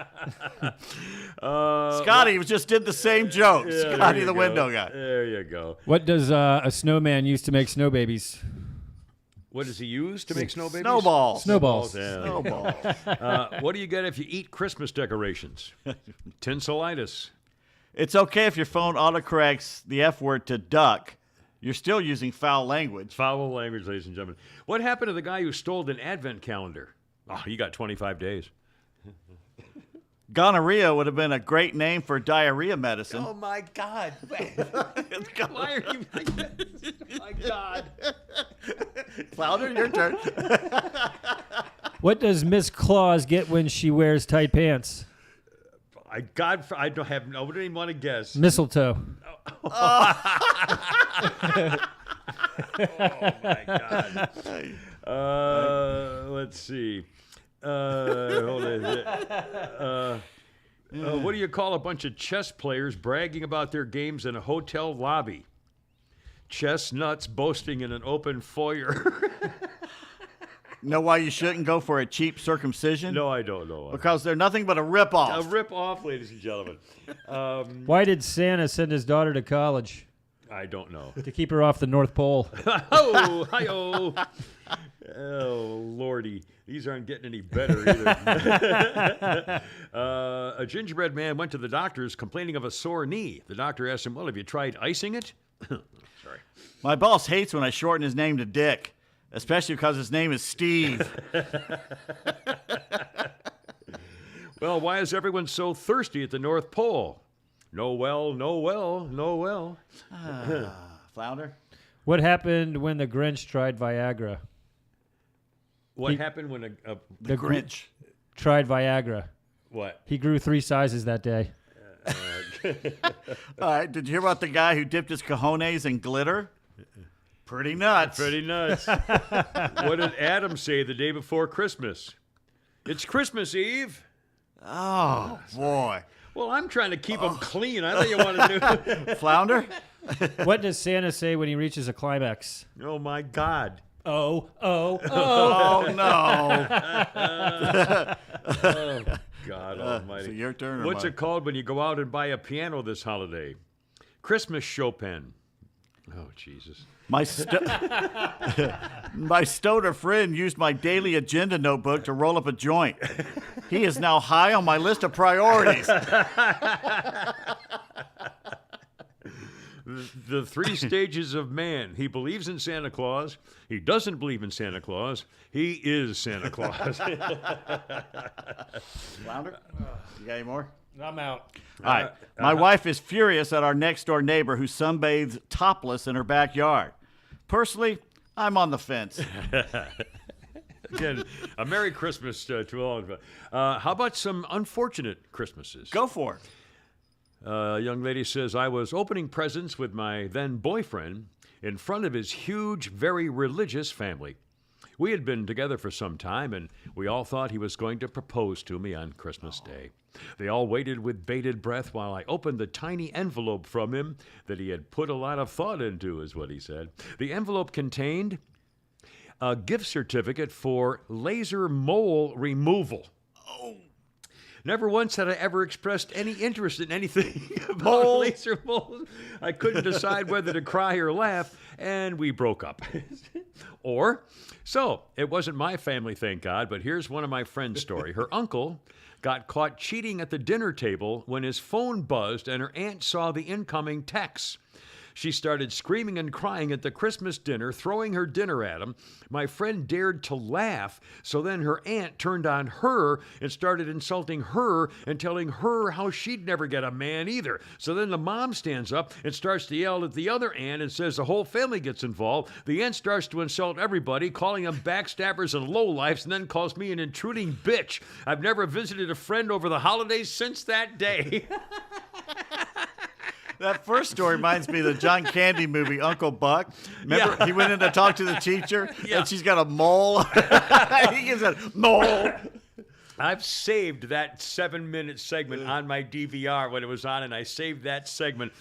Scotty just did the same joke. Yeah, Scotty, there the you window go. guy. There you go. What does a snowman use to make snow babies? What does he use to make snow babies? Snowballs. Snowballs. Yeah. Snowballs. What do you get if you eat Christmas decorations? Tinselitis. It's okay if your phone autocorrects the F word to duck. You're still using foul language. Foul language, ladies and gentlemen. What happened to the guy who stole an advent calendar? Oh, he got 25 days. Gonorrhea would have been a great name for diarrhea medicine. Oh, my God. Why are you... Oh, my God. Flounder, your turn. What does Miss Claus get when she wears tight pants? I don't have... I wouldn't even want to guess. Mistletoe. Oh, my God. Let's see. Hold on. What do you call a bunch of chess players bragging about their games in a hotel lobby? chestnuts boasting in an open foyer. Know why you shouldn't go for a cheap circumcision? No, I don't know. Because they're nothing but a ripoff. A rip-off, ladies and gentlemen. Why did Santa send his daughter to college? I don't know. To keep her off the North Pole. Oh, hi-oh. Oh, Lordy. These aren't getting any better either. A gingerbread man went to the doctor's complaining of a sore knee. The doctor asked him, well, have you tried icing it? Sorry. My boss hates when I shorten his name to Dick, especially because his name is Steve. Well, why is everyone so thirsty at the North Pole? No well, no well, no well. Flounder? What happened when the Grinch tried Viagra? What happened when The Grinch. Tried Viagra. What? He grew 3 sizes that day. All right, did you hear about the guy who dipped his cojones in glitter? Pretty nuts. Pretty nuts. What did Adam say the day before Christmas? It's Christmas Eve. Oh, boy. Well, I'm trying to keep them clean. I thought you wanted to Flounder? What does Santa say when he reaches a climax? do. Oh, my God. Oh, oh, oh. Oh, no. Oh, God almighty. So your turn or What's mine? it called when you go out and buy a piano this holiday? Christmas Chopin. Oh, Jesus. My stoner friend used my daily agenda notebook to roll up a joint. He is now high on my list of priorities. The 3 stages of man. He believes in Santa Claus. He doesn't believe in Santa Claus. He is Santa Claus. Flounder? You got any more? I'm out. All right. My wife is furious at our next door neighbor who sunbathes topless in her backyard. Personally, I'm on the fence. Again, a Merry Christmas to all of you. How about some unfortunate Christmases? Go for it. A young lady says, I was opening presents with my then boyfriend in front of his huge, very religious family. We had been together for some time, and we all thought he was going to propose to me on Christmas Day. They all waited with bated breath while I opened the tiny envelope from him that he had put a lot of thought into, is what he said. The envelope contained a gift certificate for laser mole removal. Never once had I ever expressed any interest in anything about laser moles. I couldn't decide whether to cry or laugh, and we broke up. So, it wasn't my family, thank God, but here's one of my friend's story. Her uncle got caught cheating at the dinner table when his phone buzzed and her aunt saw the incoming texts. She started screaming and crying at the Christmas dinner, throwing her dinner at him. My friend dared to laugh, so then her aunt turned on her and started insulting her and telling her how she'd never get a man either. So then the mom stands up and starts to yell at the other aunt and says the whole family gets involved. The aunt starts to insult everybody, calling them backstabbers and lowlifes, and then calls me an intruding bitch. I've never visited a friend over the holidays since that day. That first story reminds me of the John Candy movie, Uncle Buck. Remember, he went in to talk to the teacher, and she's got a mole. He gives a mole. I've saved that 7-minute segment on my DVR when it was on, and I saved that segment.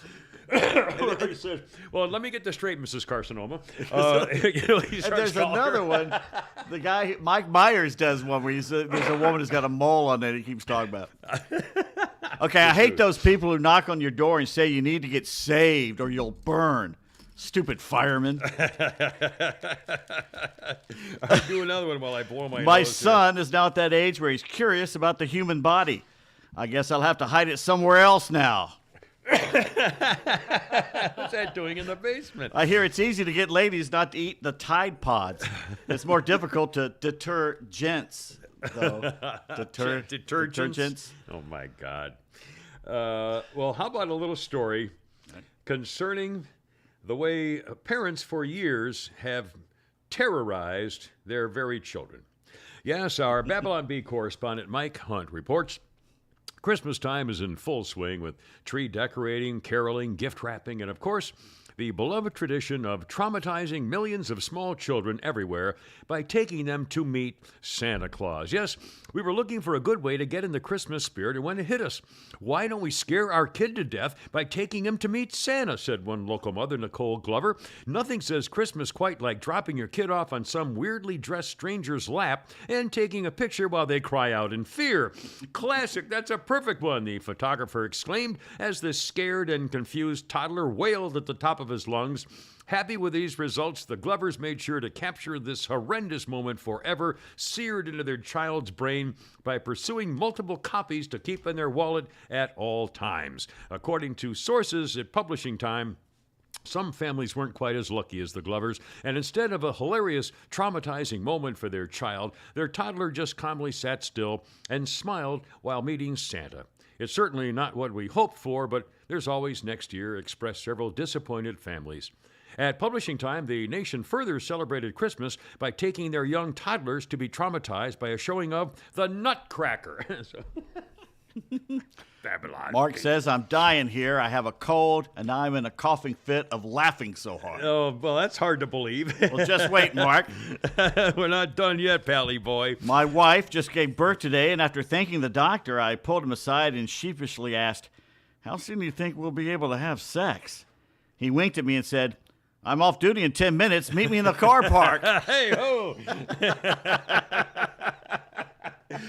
He says, well, let me get this straight, Mrs. Carcinoma. And there's another one. The guy, Mike Myers, does one where there's a woman who's got a mole on it he keeps talking about. Okay, I hate those people who knock on your door and say you need to get saved or you'll burn. Stupid fireman. I'll do another one while I blow my My nose son is now at that age where he's curious about the human body. I guess I'll have to hide it somewhere else now. What's that doing in the basement? I hear it's easy to get ladies not to eat the Tide Pods. It's more difficult to deter gents, though. Detergents. Oh, my God. Well, how about a little story concerning the way parents for years have terrorized their very children. Yes, our Babylon Bee correspondent Mike Hunt reports Christmas time is in full swing with tree decorating, caroling, gift wrapping, and of course, the beloved tradition of traumatizing millions of small children everywhere by taking them to meet Santa Claus. Yes, we were looking for a good way to get in the Christmas spirit, and when it hit us, why don't we scare our kid to death by taking him to meet Santa, said one local mother, Nicole Glover. Nothing says Christmas quite like dropping your kid off on some weirdly dressed stranger's lap and taking a picture while they cry out in fear. Classic, that's a perfect one, the photographer exclaimed as the scared and confused toddler wailed at the top of his lungs. Happy with these results, the Glovers made sure to capture this horrendous moment forever, seared into their child's brain by pursuing multiple copies to keep in their wallet at all times. According to sources at Publishing Time, some families weren't quite as lucky as the Glovers, and instead of a hilarious, traumatizing moment for their child, their toddler just calmly sat still and smiled while meeting Santa. It's certainly not what we hoped for, but there's always next year, expressed several disappointed families. At Publishing Time, the nation further celebrated Christmas by taking their young toddlers to be traumatized by a showing of The Nutcracker. Babylon. Mark says, I'm dying here. I have a cold, and I'm in a coughing fit of laughing so hard. Oh, well, that's hard to believe. Well, just wait, Mark. We're not done yet, Pally boy. My wife just gave birth today, and after thanking the doctor, I pulled him aside and sheepishly asked, how soon do you think we'll be able to have sex? He winked at me and said, I'm off duty in 10 minutes. Meet me in the car park. Hey, ho!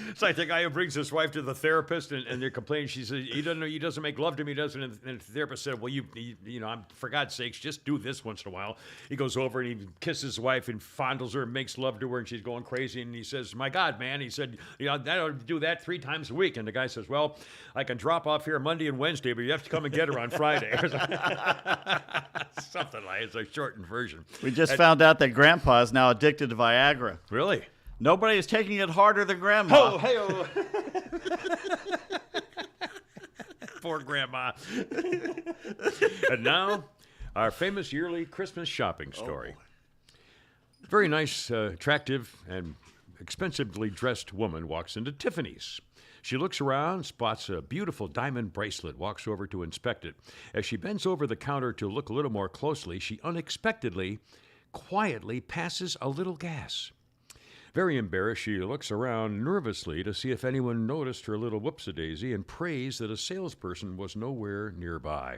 It's like the guy who brings his wife to the therapist, and they're complaining. She says he doesn't make love to me, doesn't. And the therapist said, "Well, you know, for God's sakes, just do this once in a while." He goes over and he kisses his wife and fondles her and makes love to her, and she's going crazy. And he says, "My God, man!" He said, "You know, I ought to do that 3 times a week." And the guy says, "Well, I can drop off here Monday and Wednesday, but you have to come and get her on Friday." Something like it's a shortened version. We just found out that Grandpa is now addicted to Viagra. Really? Nobody is taking it harder than Grandma. Oh, hey-oh. Poor Grandma. And now, our famous yearly Christmas shopping story. Very nice, attractive, and expensively dressed woman walks into Tiffany's. She looks around, spots a beautiful diamond bracelet, walks over to inspect it. As she bends over the counter to look a little more closely, she unexpectedly, quietly passes a little gas. Very embarrassed, she looks around nervously to see if anyone noticed her little whoopsie-daisy and prays that a salesperson was nowhere nearby.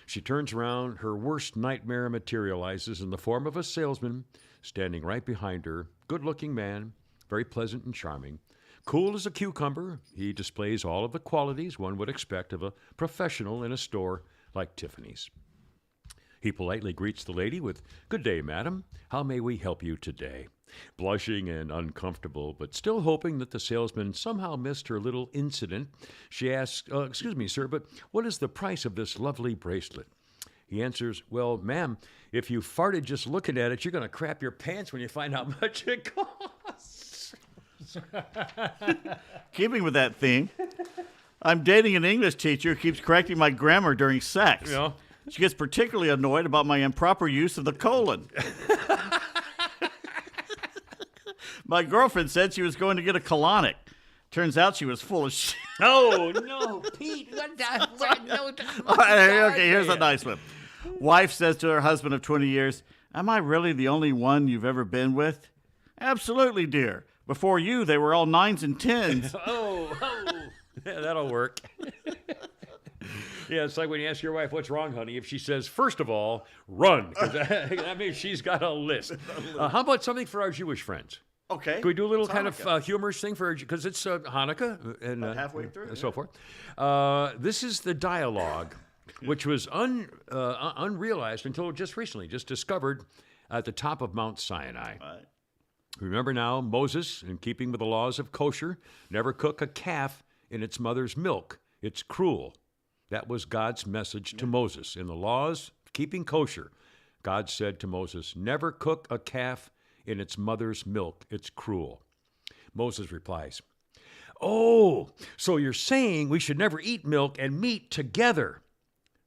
She turns around, her worst nightmare materializes in the form of a salesman standing right behind her, good-looking man, very pleasant and charming. Cool as a cucumber, he displays all of the qualities one would expect of a professional in a store like Tiffany's. He politely greets the lady with, "Good day, madam. How may we help you today?" Blushing and uncomfortable, but still hoping that the salesman somehow missed her little incident, she asks, "Excuse me, sir, but what is the price of this lovely bracelet?" He answers, "Well, ma'am, if you farted just looking at it, you're going to crap your pants when you find how much it costs." Keeping with that theme, I'm dating an English teacher who keeps correcting my grammar during sex. You know? She gets particularly annoyed about my improper use of the colon. My girlfriend said she was going to get a colonic. Turns out she was full of shit. Oh, no, Pete. What the? No, Okay, here's a nice one. Wife says to her husband of 20 years, "Am I really the only one you've ever been with?" "Absolutely, dear. Before you, they were all 9s and 10s. Oh. Yeah, that'll work. Yeah, it's like when you ask your wife, "What's wrong, honey?" If she says, "First of all, run," because that means she's got a list. How about something for our Jewish friends? Okay. Can we do a little It's kind Hanukkah. of humorous thing for, because it's Hanukkah and halfway through, and so forth. This is the dialogue, which was unrealized until just recently, just discovered at the top of Mount Sinai. Right. Remember now, Moses, in keeping with the laws of kosher, never cook a calf in its mother's milk. It's cruel. That was God's message to Moses. In the laws, keeping kosher, God said to Moses, never cook a calf in its mother's milk. It's cruel. Moses replies, "Oh, so you're saying we should never eat milk and meat together?"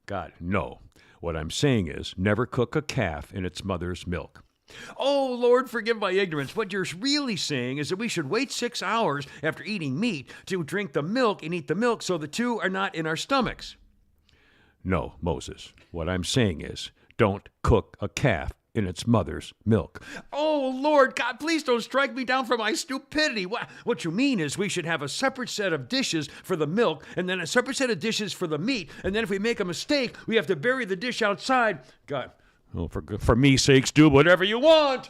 God, no. What I'm saying is never cook a calf in its mother's milk. "Oh, Lord, forgive my ignorance. What you're really saying is that we should wait 6 hours after eating meat to drink the milk and eat the milk so the two are not in our stomachs." No, Moses. What I'm saying is don't cook a calf in its mother's milk. Oh, Lord God, please don't strike me down for my stupidity. What you mean is we should have a separate set of dishes for the milk and then a separate set of dishes for the meat. And then if we make a mistake, we have to bury the dish outside. God, oh, for me sakes, do whatever you want.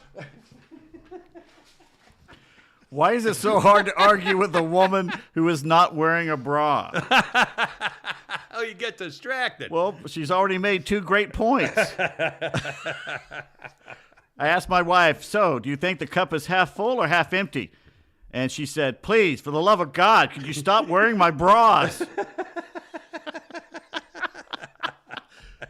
Why is it so hard to argue with a woman who is not wearing a bra? Oh, you get distracted. Well, she's already made 2 great points. I asked my wife, so do you think the cup is half full or half empty? And she said, please, for the love of God, could you stop wearing my bras?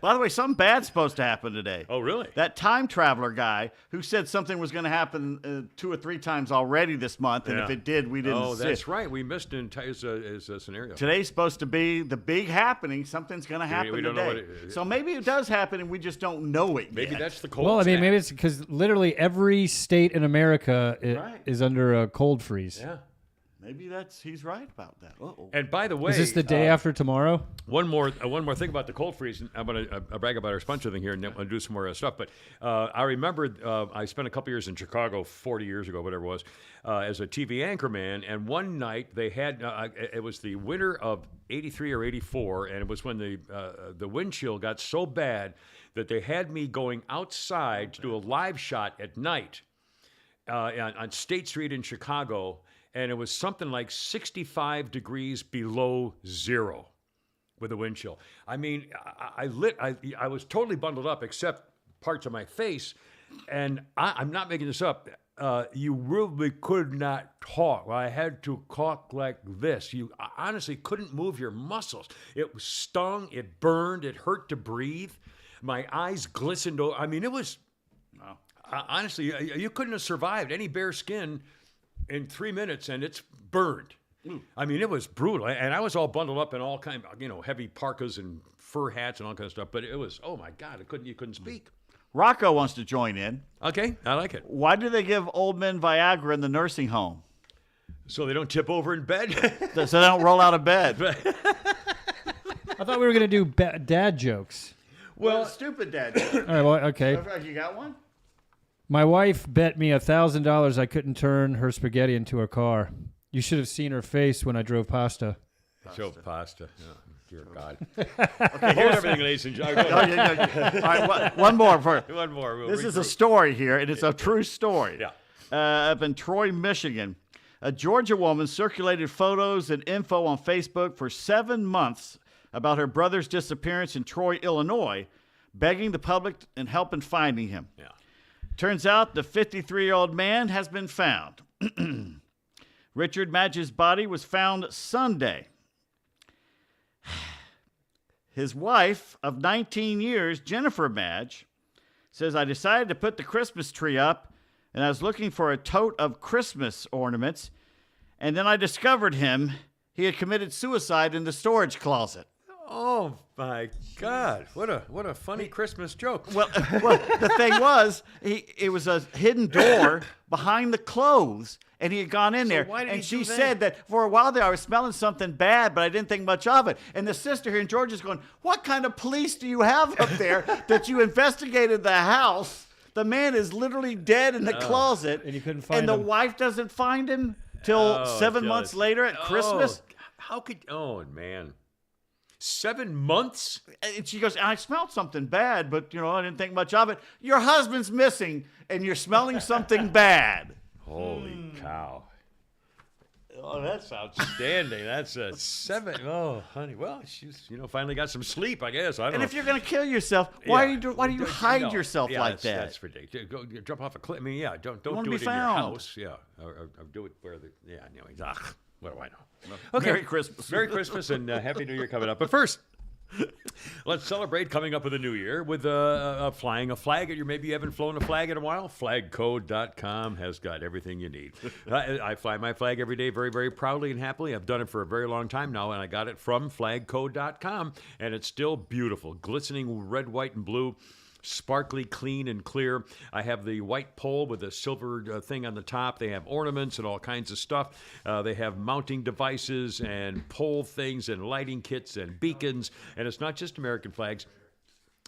By the way, something bad's supposed to happen today. Oh, really? That time traveler guy who said something was going to happen 2 or 3 times already this month, and if it did, we didn't see it. That's right. We missed his scenario. Today's supposed to be the big happening. Something's going to happen we don't today. know what it is. So maybe it does happen, and we just don't know it Maybe yet. that's the cold Well, I mean, snap. maybe it's because literally every state in America is under a cold freeze. Yeah. Maybe he's right about that. Uh-oh. And by the way, Is this the day after tomorrow? one more thing about the cold freeze. And I'm going to brag about our sponsor thing here, and then we'll do some more stuff. But I remember I spent a couple years in Chicago 40 years ago, whatever it was, as a TV anchorman. And one night they had it was the winter of '83 or '84, and it was when the wind chill got so bad that they had me going outside to do a live shot at night on State Street in Chicago. And it was something like 65 degrees below zero with a wind chill. I mean, I was totally bundled up except parts of my face. And I'm not making this up. You really could not talk. I had to talk like this. You honestly couldn't move your muscles. It stung, it burned, it hurt to breathe. My eyes glistened. I mean, it was, honestly, you couldn't have survived any bare skin in 3 minutes, and it's burned. I mean, it was brutal, and I was all bundled up in all kind of, heavy parkas and fur hats and all kind of stuff. But it was, oh my God, you couldn't speak. Rocco wants to join in. Okay, I like it. Why do they give old men Viagra in the nursing home? So they don't tip over in bed. So they don't roll out of bed. I thought we were going to do dad jokes. Well, stupid dad. All right, well, okay. You got one? My wife bet me $1,000 I couldn't turn her spaghetti into a car. You should have seen her face when I drove pasta. Show pasta. Oh, dear God. Okay, here's everything, ladies and gentlemen. All right, one more. One more. This is a story here, and it's a true story. Yeah. Up in Troy, Michigan, a Georgia woman circulated photos and info on Facebook for 7 months about her brother's disappearance in Troy, Illinois, begging the public and help in finding him. Yeah. Turns out the 53-year-old man has been found. Richard Madge's body was found Sunday. His wife of 19 years, Jennifer Madge, says, I decided to put the Christmas tree up, and I was looking for a tote of Christmas ornaments, and then I discovered him. He had committed suicide in the storage closet. Oh my God! What a funny Christmas joke. Well, the thing was, it was a hidden door behind the clothes, and he had gone in there. Why did and he she do that? said that for a while there, I was smelling something bad, but I didn't think much of it. And the sister here in Georgia's going, "What kind of police do you have up there that you investigated the house? The man is literally dead in the closet, And you couldn't find and the him. wife doesn't find him till 7 months later at Christmas." How could? Oh man. 7 months? And she goes, I smelled something bad, but, I didn't think much of it. Your husband's missing, and you're smelling something bad. Holy cow. Oh, that's outstanding. That's a 7. Oh, honey. Well, she's, finally got some sleep, I guess. I don't And know. if you're going to kill yourself, why do you hide No. yourself Yeah, like that? That's ridiculous. Go jump off a cliff. I mean, yeah, don't wanna do be it in your found. house. Yeah. Or do it where anyways. What do I know? Okay. Merry Christmas. Merry Christmas and Happy New Year coming up. But first, let's celebrate coming up with a new year with flying a flag. Maybe you haven't flown a flag in a while. Flagcode.com has got everything you need. I fly my flag every day very, very proudly and happily. I've done it for a very long time now, and I got it from flagcode.com, and it's still beautiful. Glistening red, white, and blue. Sparkly, clean, and clear. I have the white pole with a silver thing on the top. They have ornaments and all kinds of stuff. They have mounting devices and pole things and lighting kits and beacons. And it's not just American flags.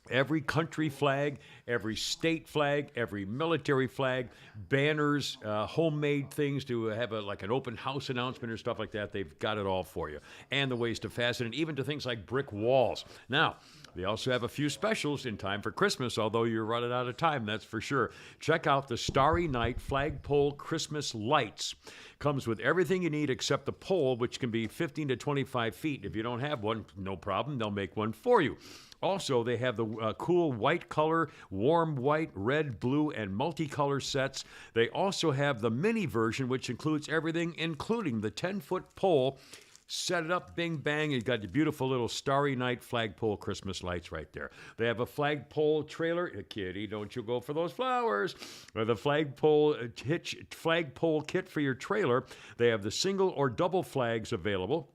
Every country flag, every state flag, every military flag, banners, homemade things to have like an open house announcement or stuff like that. They've got it all for you. And the ways to fasten it, even to things like brick walls. Now, they also have a few specials in time for Christmas, although you're running out of time, that's for sure. Check out the Starry Night Flagpole Christmas Lights. Comes with everything you need except the pole, which can be 15 to 25 feet. If you don't have one, no problem. They'll make one for you. Also, they have the cool white color, warm white, red, blue, and multicolor sets. They also have the mini version, which includes everything, including the 10-foot pole. Set it up, bing, bang. You've got the beautiful little Starry Night flagpole Christmas lights right there. They have a flagpole trailer. Kitty, don't you go for those flowers. Or the flagpole kit for your trailer. They have the single or double flags available.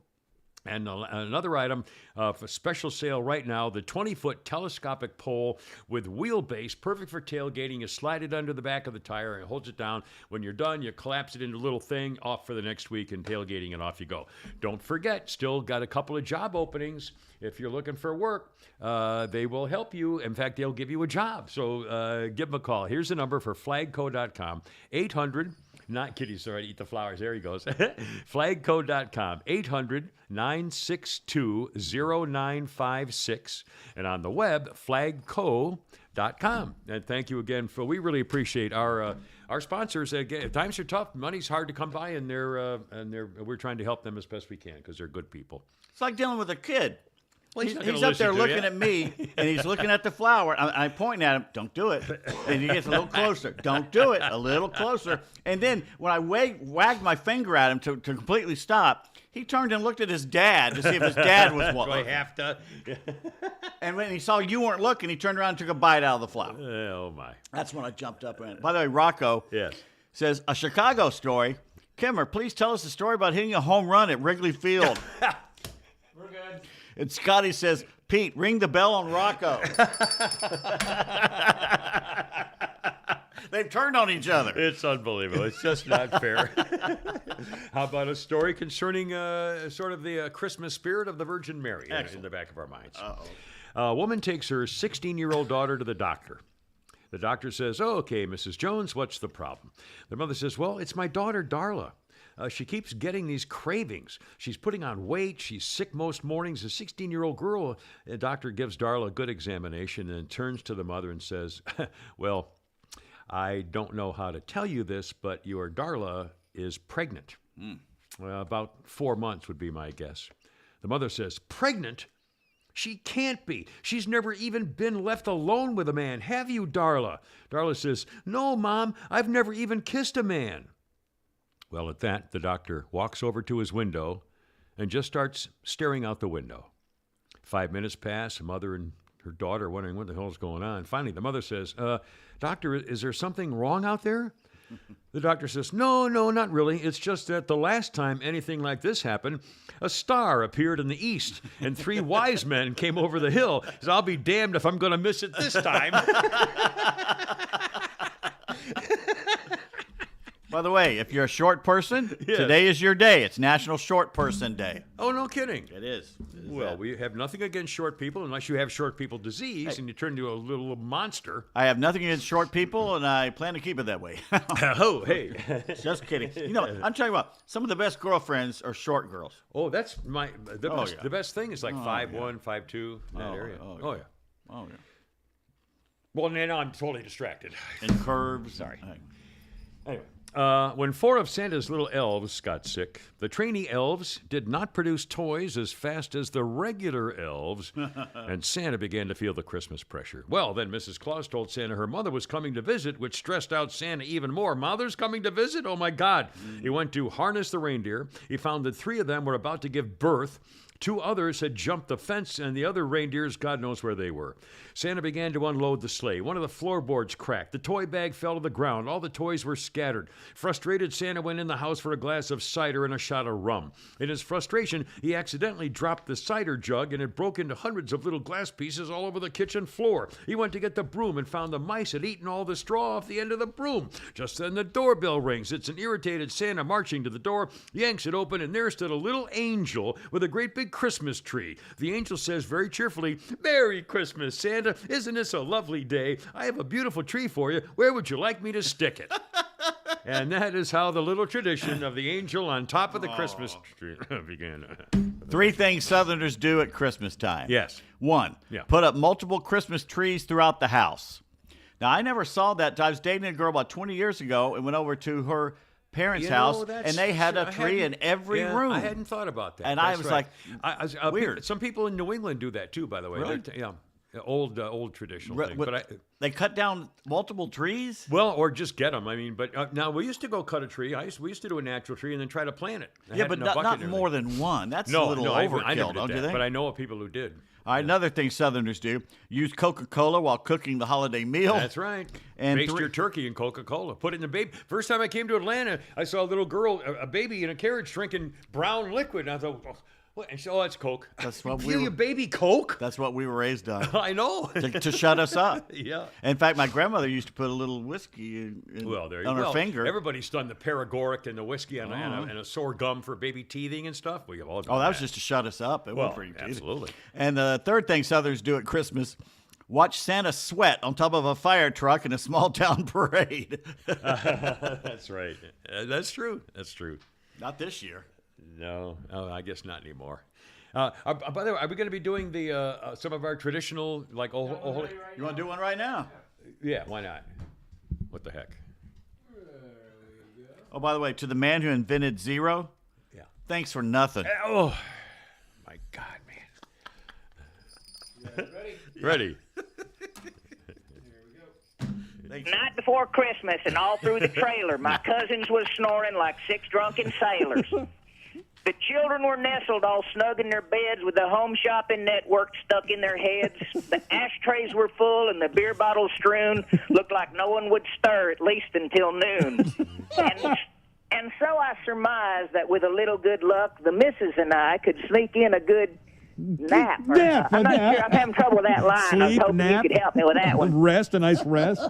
And another item for special sale right now, the 20-foot telescopic pole with wheelbase, perfect for tailgating. You slide it under the back of the tire and it holds it down. When you're done, you collapse it into a little thing, off for the next week, and tailgating, and off you go. Don't forget, still got a couple of job openings. If you're looking for work, they will help you. In fact, they'll give you a job. So give them a call. Here's the number for flagco.com, 800- Not Kitty, sorry, to eat the flowers. There he goes. Flagco.com, 800-962-0956. And on the web, flagco.com. And thank you again we really appreciate our sponsors. Again, times are tough. Money's hard to come by, and we're trying to help them as best we can because they're good people. It's like dealing with a kid. Well, he's up there looking at me, and he's looking at the flower. I'm pointing at him, don't do it. And he gets a little closer. Don't do it, a little closer. And then when I wagged my finger at him to completely stop, he turned and looked at his dad to see if his dad was Do I looking. have to? And when he saw you weren't looking, he turned around and took a bite out of the flower. Oh, my. That's when I jumped up. By the way, Rocco says, a Chicago story. Kimmer, please tell us a story about hitting a home run at Wrigley Field. We're good. And Scotty says, Pete, ring the bell on Rocco. They've turned on each other. It's unbelievable. It's just not fair. How about a story concerning sort of the Christmas spirit of the Virgin Mary in the back of our minds? A woman takes her 16-year-old daughter to the doctor. The doctor says, "Oh, okay, Mrs. Jones, what's the problem?" The mother says, "Well, it's my daughter, Darla. She keeps getting these cravings. She's putting on weight. She's sick most mornings. A 16-year-old girl." The doctor gives Darla a good examination and turns to the mother and says, "Well, I don't know how to tell you this, but your Darla is pregnant." About 4 months would be my guess. The mother says, "Pregnant? She can't be. She's never even been left alone with a man. Have you, Darla?" Darla says, "No, Mom. I've never even kissed a man." Well, at that, the doctor walks over to his window and just starts staring out the window. 5 minutes pass, the mother and her daughter wondering what the hell's going on. Finally, the mother says, "Doctor, is there something wrong out there?" The doctor says, No, not really. It's just that the last time anything like this happened, a star appeared in the east, and 3 wise men came over the hill. He says, "I'll be damned if I'm going to miss it this time." By the way, if you're a short person, today is your day. It's National Short Person Day. Oh, no kidding. It is. Well, we have nothing against short people unless you have short people disease and you turn into a little monster. I have nothing against short people, and I plan to keep it that way. Oh, hey. Just kidding. You know, I'm talking about some of the best girlfriends are short girls. Oh, that's the best thing is like 5'1", 5'2", in that area. Oh, Oh, yeah. Oh, yeah. Well, now I'm totally distracted. And curves. Sorry. Anyway. When 4 of Santa's little elves got sick, the trainee elves did not produce toys as fast as the regular elves, and Santa began to feel the Christmas pressure. Well, then Mrs. Claus told Santa her mother was coming to visit, which stressed out Santa even more. Mother's coming to visit? Oh, my God. He went to harness the reindeer. He found that 3 of them were about to give birth. 2 others had jumped the fence, and the other reindeers, God knows where they were. Santa began to unload the sleigh. One of the floorboards cracked. The toy bag fell to the ground. All the toys were scattered. Frustrated, Santa went in the house for a glass of cider and a shot of rum. In his frustration, he accidentally dropped the cider jug, and it broke into hundreds of little glass pieces all over the kitchen floor. He went to get the broom and found the mice had eaten all the straw off the end of the broom. Just then the doorbell rings. It's an irritated Santa marching to the door, yanks it open, and there stood a little angel with a great big big Christmas tree. The angel says very cheerfully, Merry Christmas, Santa. Isn't this a lovely day? I have a beautiful tree for you. Where would you like me to stick it? And that is how the little tradition of the angel on top of the Christmas tree began. 3 things Southerners do at Christmas time. Yes. 1, Yeah. put up multiple Christmas trees throughout the house. Now, I never saw that. I was dating a girl about 20 years ago and went over to her parents' house, and they had a tree in every room. I hadn't thought about that. And That's I was right. like, weird. Some people in New England do that too, by the way. Really? Yeah. Old traditional thing. But they cut down multiple trees? well, or just get them. I mean, but now we used to go cut a tree. We used to do a natural tree and then try to plant it. I Yeah, had but it in a bucket not and more everything. than one. That's No, a little I overkill, never did don't you that, think? but I know of people who did. All right, another thing Southerners do, use Coca-Cola while cooking the holiday meal. That's right. And Baste your turkey in Coca-Cola. Put it in the baby. First time I came to Atlanta, I saw a little girl, a baby in a carriage drinking brown liquid. And I thought, what? And she said, oh, that's Coke. That's what Give your baby Coke? That's what we were raised on, I know. to shut us up. Yeah. In fact, my grandmother used to put a little whiskey on her finger. Everybody's done the paregoric and the whiskey and a sore gum for baby teething and stuff. We have all done Oh, that was just to shut us up. It Well, wasn't for your teeth. absolutely. And the third thing Southerners do at Christmas, watch Santa sweat on top of a fire truck in a small town parade. That's right. That's true. That's true. Not this year. No, I guess not anymore. By the way, are we going to be doing the some of our traditional like holy? You want to do one right now? Yeah, why not? What the heck? Oh, by the way, to the man who invented zero, Yeah. thanks for nothing. Oh, my God, man. Ready? Night before Christmas, and all through the trailer, my cousins was snoring like 6 drunken sailors. The children were nestled all snug in their beds with the home shopping network stuck in their heads. The ashtrays were full and the beer bottles strewn. Looked like no one would stir, at least until noon. And so I surmised that with a little good luck, the missus and I could sneak in a good nap. I'm not sure. I'm having trouble with that line. I was Sleep, hoping nap. you could help me with that one. Rest, a nice rest.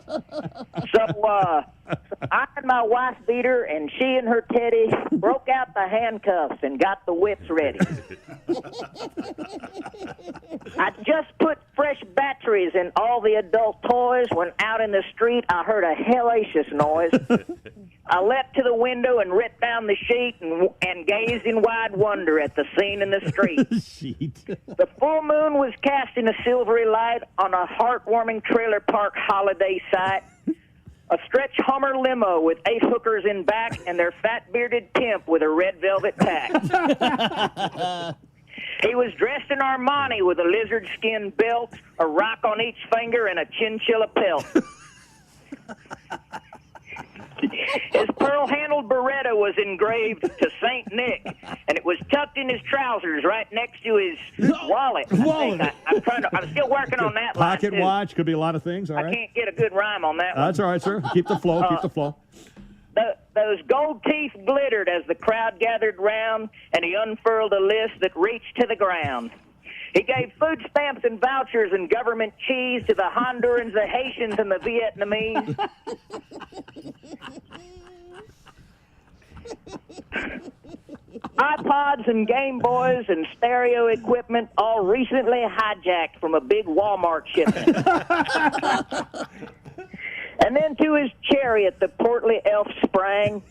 So I and my wife beater, and she and her teddy broke out the handcuffs and got the whips ready. I just put fresh batteries in all the adult toys when out in the street I heard a hellacious noise. I leapt to the window and ripped down the sheet and gazed in wide wonder at the scene in the street. Sheet. The full moon was casting a silvery light on a heartwarming trailer park holiday site. A stretch Hummer limo with 8 hookers in back and their fat-bearded pimp with a red velvet pack. He was dressed in Armani with a lizard skin belt, a rock on each finger, and a chinchilla pelt. His pearl-handled Beretta was engraved to St. Nick, and it was tucked in his trousers right next to his wallet. I'm still working on that line, Pocket too. watch could be a lot of things. All I right. can't get a good rhyme on that one. That's all right, sir. Keep the flow. Keep the flow. Those gold teeth glittered as the crowd gathered round, and he unfurled a list that reached to the ground. He gave food stamps and vouchers and government cheese to the Hondurans, the Haitians, and the Vietnamese. iPods and Game Boys and stereo equipment all recently hijacked from a big Walmart shipment. And then to his chariot the portly elf sprang,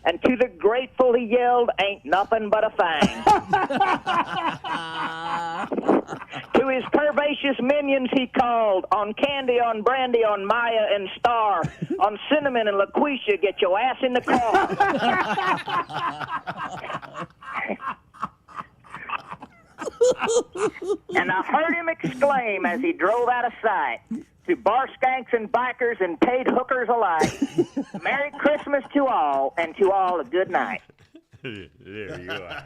and to the grateful he yelled, ain't nothing but a fang. To his curvaceous minions he called, on Candy, on Brandy, on Maya and Star, on Cinnamon and LaQuisha, get your ass in the car. And I heard him exclaim as he drove out of sight, to bar skanks and bikers and paid hookers alike, Merry Christmas to all, and to all a good night. There you are.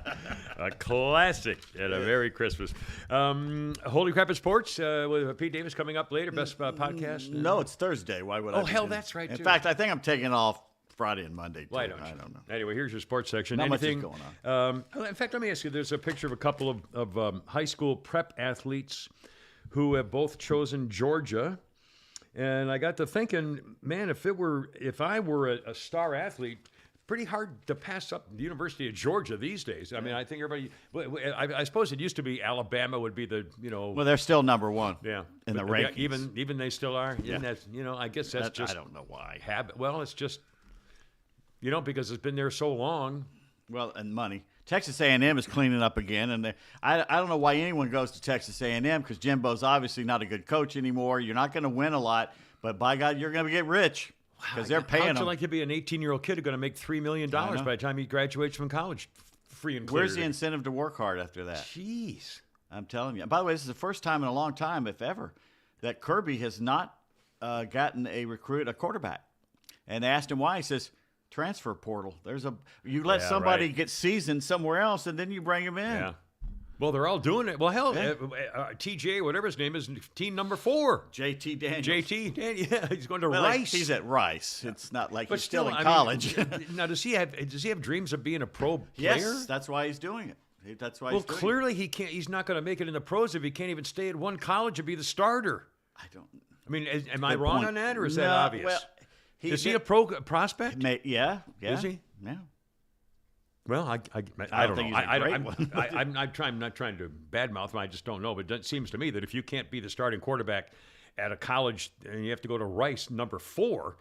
A classic and a Merry Christmas. Holy Crap at Sports with Pete Davis coming up later. Best podcast. No, it's Thursday. Why would I? Oh, be hell, doing- that's right, In too. fact, I think I'm taking off Friday and Monday. Too. Why don't you? I don't know. Anyway, here's your sports section. Not much is Anything going in fact, let me ask you. There's a picture of a couple of high school prep athletes who have both chosen Georgia, and I got to thinking, man, if I were a star athlete, pretty hard to pass up the University of Georgia these days. I mean, I think everybody. I suppose it used to be Alabama would be the Well, they're still number one. Yeah, in the But rankings. even they still are. Yeah. And that's, I guess that's just I don't know why. habit. Well, it's just because it's been there so long. Well, and money. Texas A&M is cleaning up again, and I don't know why anyone goes to Texas A&M because Jimbo's obviously not a good coach anymore. You're not going to win a lot, but by God, you're going to get rich because they're paying How'd you them. like to be an 18-year-old kid who's going to make $3 million by know. the time he graduates from college, free and clear? Where's the incentive to work hard after that? Jeez. I'm telling you. And by the way, this is the first time in a long time, if ever, that Kirby has not gotten a quarterback. And they asked him why. He says, transfer portal. You let Yeah, somebody right. get seasoned somewhere else, and then you bring him in. Yeah. Well, they're all doing it. Well, hell, Yeah. TJ, whatever his name is, team number 4. JT Daniels. JT, he's going to Well, Rice. he's at Rice. It's not like But he's still in I mean, college. now, does he have dreams of being a pro player? Yes, that's why he's doing it. That's why Well, he's doing clearly he can't. He's not going to make it in the pros if he can't even stay at one college and be the starter. it. I don't. I mean, am I Good wrong point. on that, or is that No, obvious? Well, is he a pro prospect? Yeah. Is he? Yeah. Well, I don't think know. he's a great one. I'm not trying to badmouth him. I just don't know. But it seems to me that if you can't be the starting quarterback at a college and you have to go to Rice number 4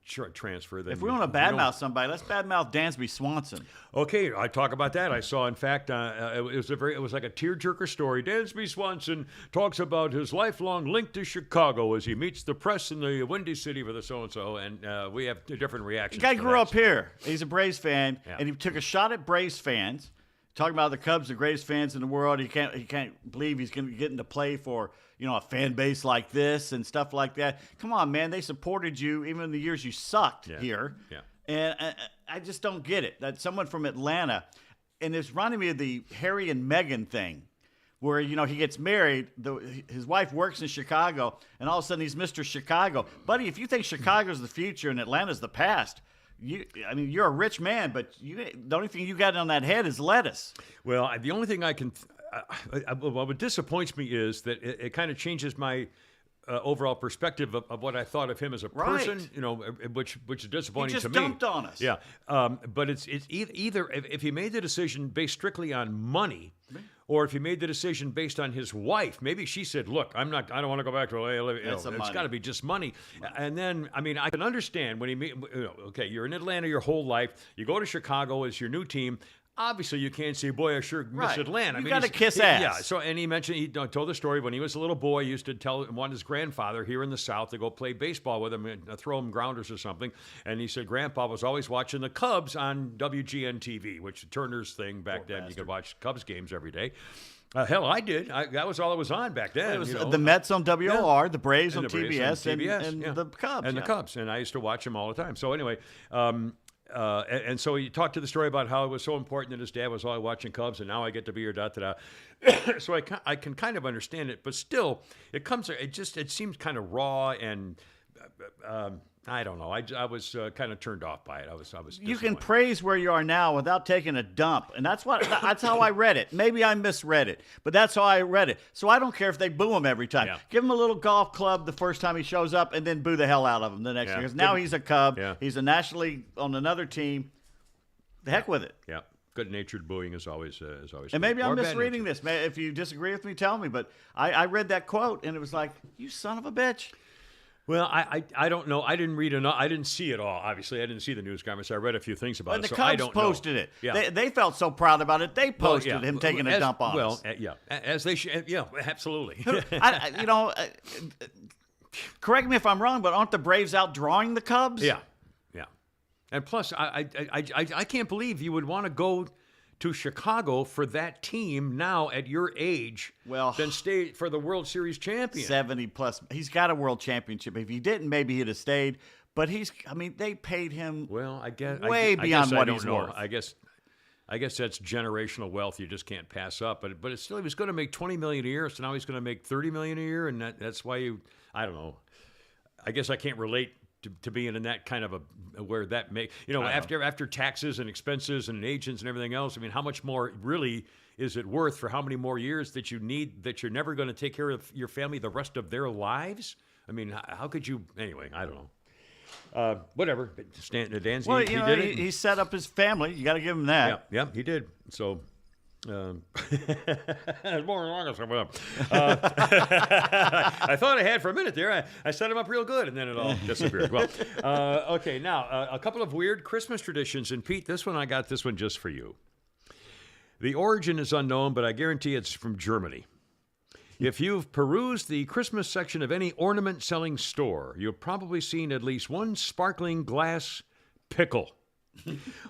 transfer, then If we want to badmouth somebody, let's badmouth Dansby Swanson. Okay, I talk about that. I saw, in fact, it was like a tearjerker story. Dansby Swanson talks about his lifelong link to Chicago as he meets the press in the Windy City for the so-and-so, and we have different reactions. The guy to grew that. up here. He's a Braves fan, Yeah. and he took a shot at Braves fans, talking about the Cubs, the greatest fans in the world. He can't believe he's going to get into play for a fan base like this and stuff like that. Come on, man. They supported you even in the years you sucked here. Yeah. And I just don't get it. That someone from Atlanta, and it's reminding me of the Harry and Meghan thing, where he gets married. His wife works in Chicago, and all of a sudden he's Mr. Chicago, buddy. If you think Chicago's the future and Atlanta's the past, you're a rich man, but the only thing you got on that head is lettuce. Well, the only thing I can, what disappoints me is that it kind of changes my overall perspective of what I thought of him as a person. Right. Which is disappointing He just to me. dumped on us. Yeah, but it's either if he made the decision based strictly on money, or if he made the decision based on his wife. Maybe she said, "Look, I don't want to go back to LA. It's money. got to be just money." And then, I mean, I can understand when okay, you're in Atlanta your whole life. You go to Chicago as your new team. Obviously, you can't say, "Boy, I sure miss Right. Atlanta." You I mean, gotta he's- kiss he- ass. Yeah. So, and he mentioned he told the story when he was a little boy. He used to want his grandfather here in the South to go play baseball with him and throw him grounders or something. And he said Grandpa was always watching the Cubs on WGN TV, which Turner's thing back then. You could watch Cubs games every day. Hell, I did. That was all it was on back then. It was the Mets on WOR, the Braves on And the Braves TBS, on TBS, and yeah. the Cubs. And the Cubs. And I used to watch them all the time. So anyway, and so he talked to the story about how it was so important that his dad was always watching Cubs, and now I get to be here, da-da-da. So I can kind of understand it, but still, it seems kind of raw and I don't know. I was kind of turned off by it. I was. You can disappointed. praise where you are now without taking a dump, and that's how I read it. Maybe I misread it, but that's how I read it. So I don't care if they boo him every time. Yeah. Give him a little golf club the first time he shows up, and then boo the hell out of him the next Yeah. year. 'Cause now he's a Cub. Yeah. He's a National League on another team. The heck with it. Yeah, good-natured booing is always And maybe I'm or misreading bad-natured. this. If you disagree with me, tell me. But I read that quote, and it was like, you son of a bitch. Well, I don't know. I didn't read enough. I didn't see it all. Obviously, I didn't see the news comments. I read a few things about And it. the So I Cubs don't posted know. it. Yeah. They felt so proud about it. They Well, posted yeah. him taking a As- dump on well, us. yeah, as they should. Yeah, absolutely. Correct me if I'm wrong, but aren't the Braves out drawing the Cubs? Yeah. And plus, I can't believe you would want to go to Chicago for that team now at your age. Well, than stay for the World Series champion. 70 plus. He's got a world championship. If he didn't, maybe he'd have stayed. But they paid him. Well, I guess way I beyond guess what I he's don't know. worth. I guess that's generational wealth you just can't pass up. But it's still, he was going to make $20 million a year, so now he's going to make $30 million a year, and that's why I don't know. I guess I can't relate to being in that kind of where that after taxes and expenses and agents and everything else. I mean, how much more really is it worth for how many more years that you need that you're never going to take care of your family the rest of their lives? I mean, how could you? Anyway, I don't know. Whatever. Dan's, Well, he did it. he set up his family. You got to give him that. Yeah, he did. So. It's more than I thought I had for a minute there. I set him up real good, and then it all disappeared. Well, okay, now a couple of weird Christmas traditions. And Pete, I got this one just for you. The origin is unknown, but I guarantee it's from Germany. If you've perused the Christmas section of any ornament-selling store, you've probably seen at least one sparkling glass pickle.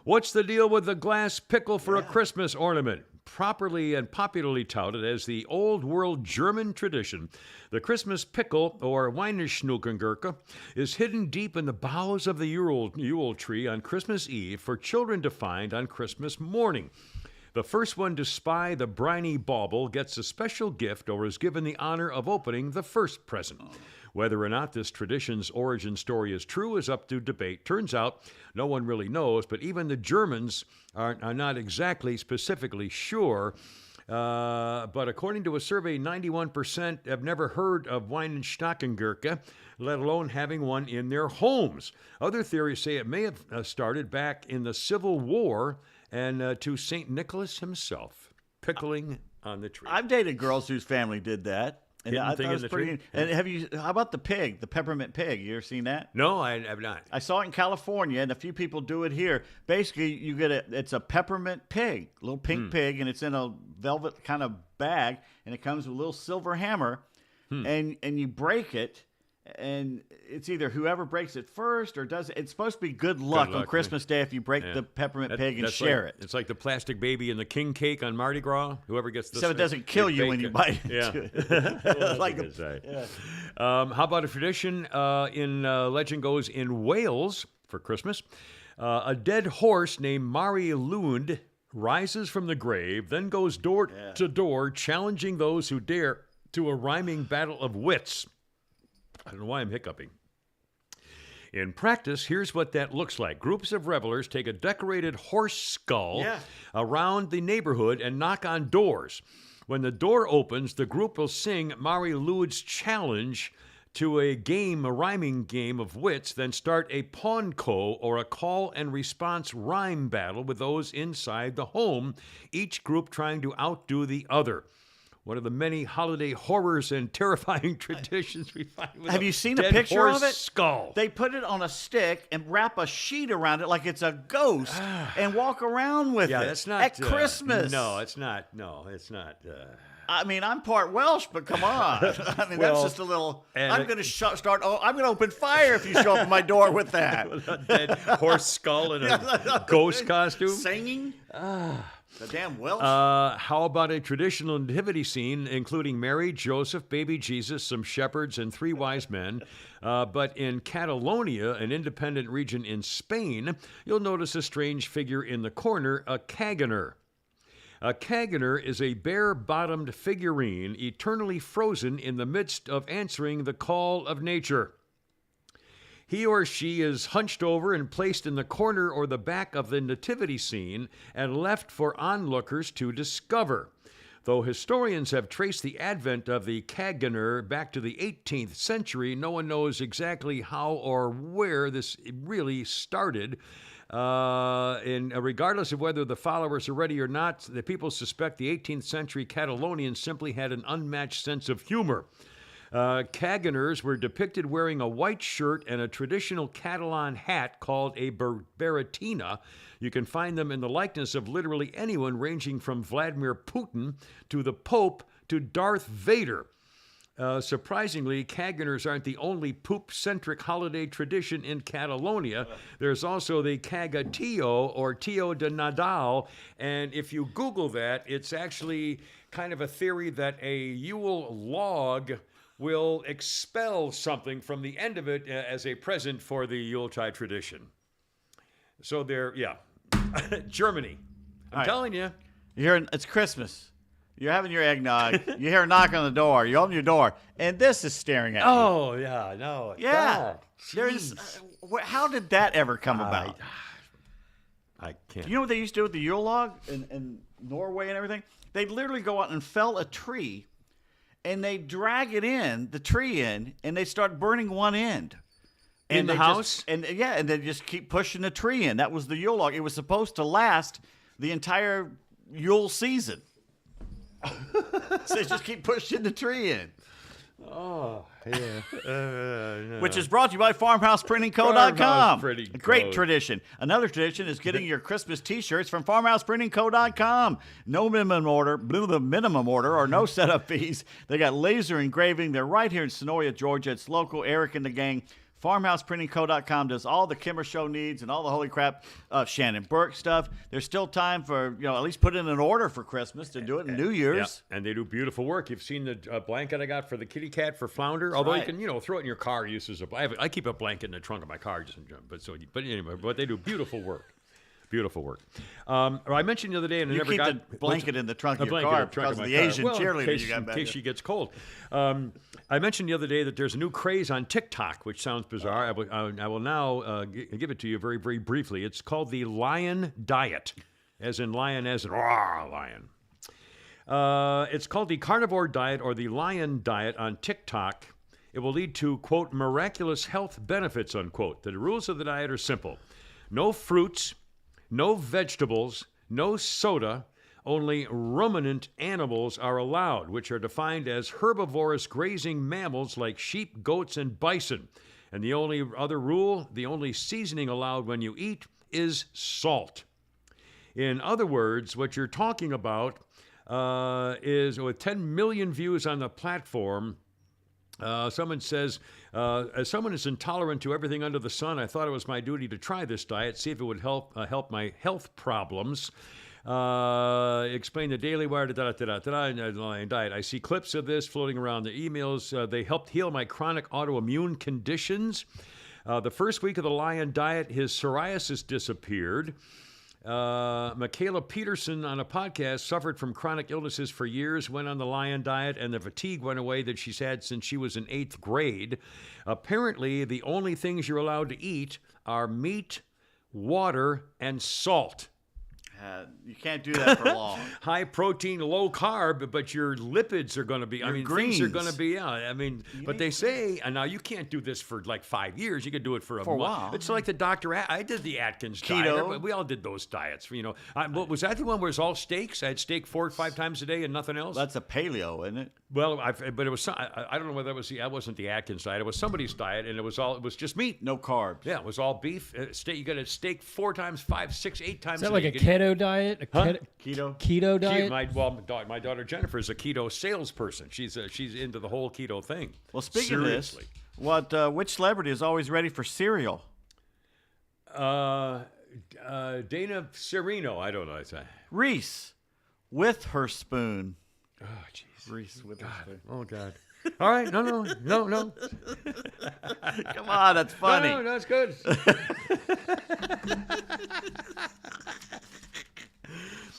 What's the deal with the glass pickle for a Christmas ornament? Properly and popularly touted as the old world German tradition, the Christmas pickle, or Weihnachtsschnuckengurke, is hidden deep in the boughs of the Yule tree on Christmas Eve for children to find on Christmas morning. The first one to spy the briny bauble gets a special gift or is given the honor of opening the first present. Whether or not this tradition's origin story is true is up to debate. Turns out no one really knows, but even the Germans are not exactly specifically sure. But according to a survey, 91% have never heard of Weihnachtsschnuckengurke, let alone having one in their homes. Other theories say it may have started back in the Civil War and to St. Nicholas himself, pickling on the tree. I've dated girls whose family did that. And Hidden I thing thought it was in the pretty. tree? And how about the pig, the peppermint pig? You ever seen that? No, I have not. I saw it in California, and a few people do it here. Basically, you get it's a peppermint pig, little pink pig, and it's in a velvet kind of bag, and it comes with a little silver hammer, and you break it, and it's either whoever breaks it first or does it. It's supposed to be good luck on Christmas Day if you break the peppermint pig and share it. It's like the plastic baby and the king cake on Mardi Gras. Whoever gets this, So it doesn't kill you when you bite into it. How about a tradition in legend goes in Wales for Christmas? A dead horse named Mari Lwyd rises from the grave, then goes door to door, challenging those who dare to a rhyming battle of wits. I don't know why I'm hiccuping. In practice, here's what that looks like. Groups of revelers take a decorated horse skull around the neighborhood and knock on doors. When the door opens, the group will sing Mari Lwyd's challenge to a rhyming game of wits, then start a pawnco, or a call and response rhyme battle with those inside the home, each group trying to outdo the other. One of the many holiday horrors and terrifying traditions we find with Have you seen a dead picture horse of it? Skull. They put it on a stick and wrap a sheet around it like it's a ghost and walk around with it. That's not at Christmas. No, it's not. No, it's not. I mean, I'm part Welsh, but come on. I mean, Well, that's just a little. and I'm going to start. Oh, I'm going to open fire if you show up at my door with that. A dead horse skull in a ghost costume. Singing. The damn Welsh. How about a traditional nativity scene, including Mary, Joseph, baby Jesus, some shepherds, and 3 wise men? But in Catalonia, an independent region in Spain, you'll notice a strange figure in the corner, a caganer. A caganer is a bare-bottomed figurine eternally frozen in the midst of answering the call of nature. He or she is hunched over and placed in the corner or the back of the nativity scene and left for onlookers to discover. Though historians have traced the advent of the caganer back to the 18th century, no one knows exactly how or where this really started. And regardless of whether the followers are ready or not, the people suspect the 18th century Catalonians simply had an unmatched sense of humor. Caganers were depicted wearing a white shirt and a traditional Catalan hat called a barretina. You can find them in the likeness of literally anyone, ranging from Vladimir Putin to the Pope to Darth Vader. Surprisingly, caganers aren't the only poop-centric holiday tradition in Catalonia. There's also the cagatillo, or Tio de Nadal, and if you Google that, it's actually kind of a theory that a Yule log will expel something from the end of it as a present for the Yuletide tradition. So there, Germany. I'm telling you. It's Christmas. You're having your eggnog. You hear a knock on the door. You open your door, and this is staring at you. Oh, yeah, no. Yeah. God, There's. jeez. How did that ever come about? I can't. You know what they used to do with the Yule log in Norway and everything? They'd literally go out and fell a tree, and they drag it in, the tree in, and they start burning one end. In the they house? and they just keep pushing the tree in. That was the Yule log. It was supposed to last the entire Yule season. So they just keep pushing the tree in. Oh, yeah. Which is brought to you by FarmhousePrintingCo.com. Farmhouse Printing A great Co. tradition. Another tradition is getting your Christmas T-shirts from FarmhousePrintingCo.com. No minimum order, or no setup fees. They got laser engraving. They're right here in Sonoria, Georgia. It's local. Eric and the gang. FarmhousePrintingCo.com does all the Kimmer Show needs and all the holy crap Shannon Burke stuff. There's still time for, at least put in an order for Christmas to do it in New Year's. Yeah, and they do beautiful work. You've seen the blanket I got for the kitty cat for Flounder. Although right. you can, throw it in your car. Use as a. I keep a blanket in the trunk of my car just but anyway, but they do beautiful work. Beautiful work. I mentioned the other day, and I You never keep got the blanket in the trunk a of your blanket in car the trunk because of of my the car. Asian Well, cheerleader you got in back case there. she gets cold. I mentioned the other day that there's a new craze on TikTok, which sounds bizarre. I will now give it to you very, very briefly. It's called the Lion Diet, as in lion, as in lion. It's called the Carnivore Diet or the Lion Diet on TikTok. It will lead to, quote, miraculous health benefits, unquote. The rules of the diet are simple. No fruits, no vegetables, no soda. Only ruminant animals are allowed, which are defined as herbivorous grazing mammals like sheep, goats, and bison. And the only other rule, the only seasoning allowed when you eat is salt. In other words, what you're talking about is with 10 million views on the platform. Someone says, as someone is intolerant to everything under the sun, I thought it was my duty to try this diet, see if it would help my health problems. Explain the Daily Wire, Lion Diet. I see clips of this floating around the emails. They helped heal my chronic autoimmune conditions. The first week of the Lion Diet, his psoriasis disappeared. Michaela Peterson on a podcast suffered from chronic illnesses for years, went on the Lion Diet, and the fatigue went away that she's had since she was in 8th grade. Apparently, the only things you're allowed to eat are meat, water, and salt. You can't do that for long. High protein, low carb, but your lipids are going to be, things are going to be, but they say, and now you can't do this for like 5 years. You could do it for a month. while. It's like the doctor, I did the Atkins Keto. diet, but we all did those diets. Was that the one where it was all steaks? I had steak 4 or 5 times a day and nothing else? That's a paleo, isn't it? Well, but it was, I don't know whether that wasn't the Atkins diet. It was somebody's diet, and it was just meat. No carbs. Yeah, it was all beef. Steak. You got a steak 4 times, 5, 6, 8 times Is that a like day. a keto diet? Keto. Keto diet? My daughter Jennifer is a keto salesperson. She's into the whole keto thing. Well, speaking Seriously. of this, which celebrity is always ready for cereal? Dana Serino. I don't know. Reese, with her spoon. Oh, jeez. Reese with her spoon. Oh, God. All right. No. Come on, that's funny. No, that's good.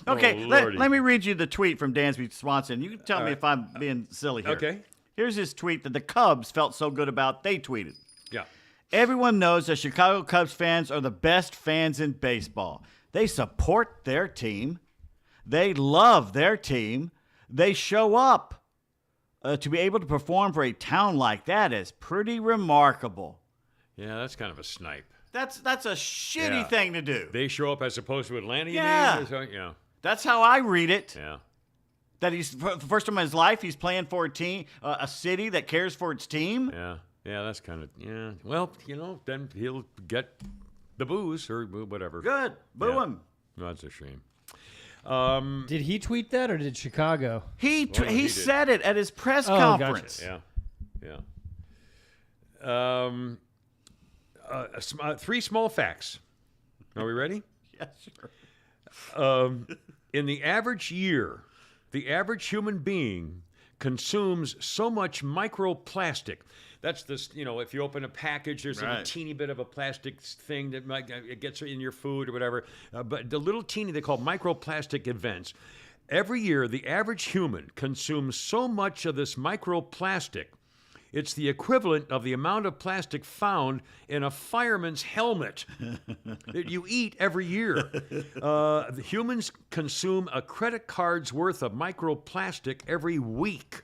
Okay, Oh, let me read you the tweet from Dansby Swanson. You can tell me if I'm being silly here. Okay. Here's his tweet that the Cubs felt so good about, they tweeted. Yeah. Everyone knows that Chicago Cubs fans are the best fans in baseball. They support their team. They love their team. They show up. To be able to perform for a town like that is pretty remarkable. Yeah, that's kind of a snipe. That's a shitty thing to do. They show up as opposed to Atlanta, you Yeah. mean? Or something? Yeah. That's how I read it. Yeah. That he's, for the first time in his life, he's playing for a team, a city that cares for its team. Yeah. Yeah, that's kind of, yeah. Well, then he'll get the booze or whatever. Good. Boo Yeah. him. No, that's a shame. Did he tweet that or did Chicago? He he did. said it at his press Oh, gotcha. conference. Yeah. 3 small facts. Are we ready? Yeah, sure. In the average year, the average human being consumes so much microplastic. That's this, if you open a package, there's a Right. teeny bit of a plastic thing that it gets in your food or whatever. But the little teeny, they call microplastic events. Every year, the average human consumes so much of this microplastic, it's the equivalent of the amount of plastic found in a fireman's helmet that you eat every year. The humans consume a credit card's worth of microplastic every week.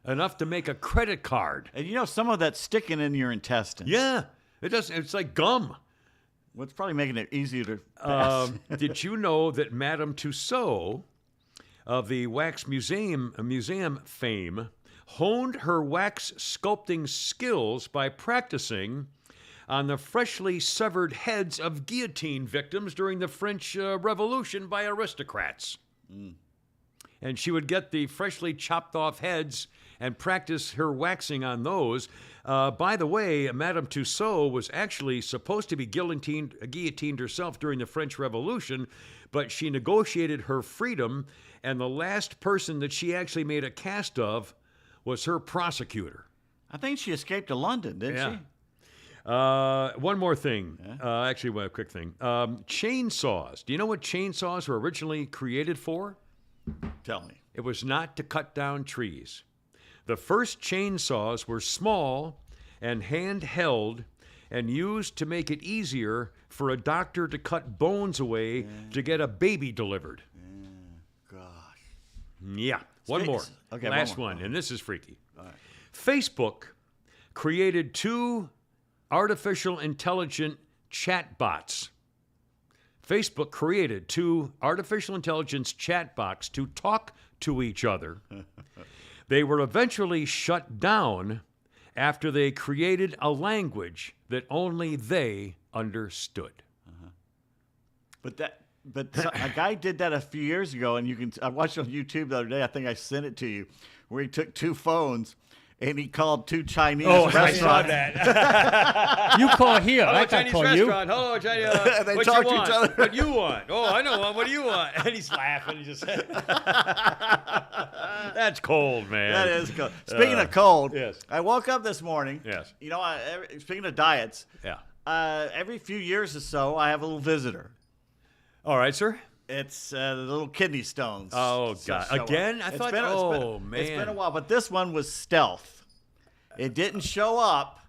enough to make a credit card. And you know, some of that's sticking in your intestines. Yeah, it does. It's like gum. What's probably making it easier to pass. Did you know that Madame Tussauds of the Wax Museum fame honed her wax sculpting skills by practicing on the freshly severed heads of guillotine victims during the French Revolution by aristocrats? And she would get the freshly chopped off heads and practice her waxing on those. By the way, Madame Tussauds was actually supposed to be guillotined herself during the French Revolution, but she negotiated her freedom, and the last person that she actually made a cast of was her prosecutor. I think she escaped to London, didn't Yeah. she? One more thing. Actually, one quick thing. Chainsaws. Do you know what chainsaws were originally created for? Tell me. It was not to cut down trees. The first chainsaws were small and handheld and used to make it easier for a doctor to cut bones away to get a baby delivered. Gosh. Yeah. One more. Okay, Last one more. one, and this is freaky. Facebook created 2 artificial intelligent chatbots. Facebook created 2 artificial intelligence chatbots to talk to each other. They were eventually shut down after they created a language that only they understood. But a guy did that a few years ago, and I watched it on YouTube the other day. I think I sent it to you, where he took 2 phones and he called 2 Chinese restaurants. that. You call here. Hello, I can't Chinese call you. restaurant. Hello, Chinese. They what talk you to want? each other. What you want? Oh, I know one. What do you want? And he's laughing. He just That's cold, man. That is cold. Speaking of cold, yes. I woke up this morning. Yes. You know, speaking of diets, Yeah. every few years or so, I have a little visitor. All right, sir. It's the little kidney stones. Oh, God. show up. Again? I It's thought, been- it's oh, been- man. It's been a while, but this one was stealth. It didn't show up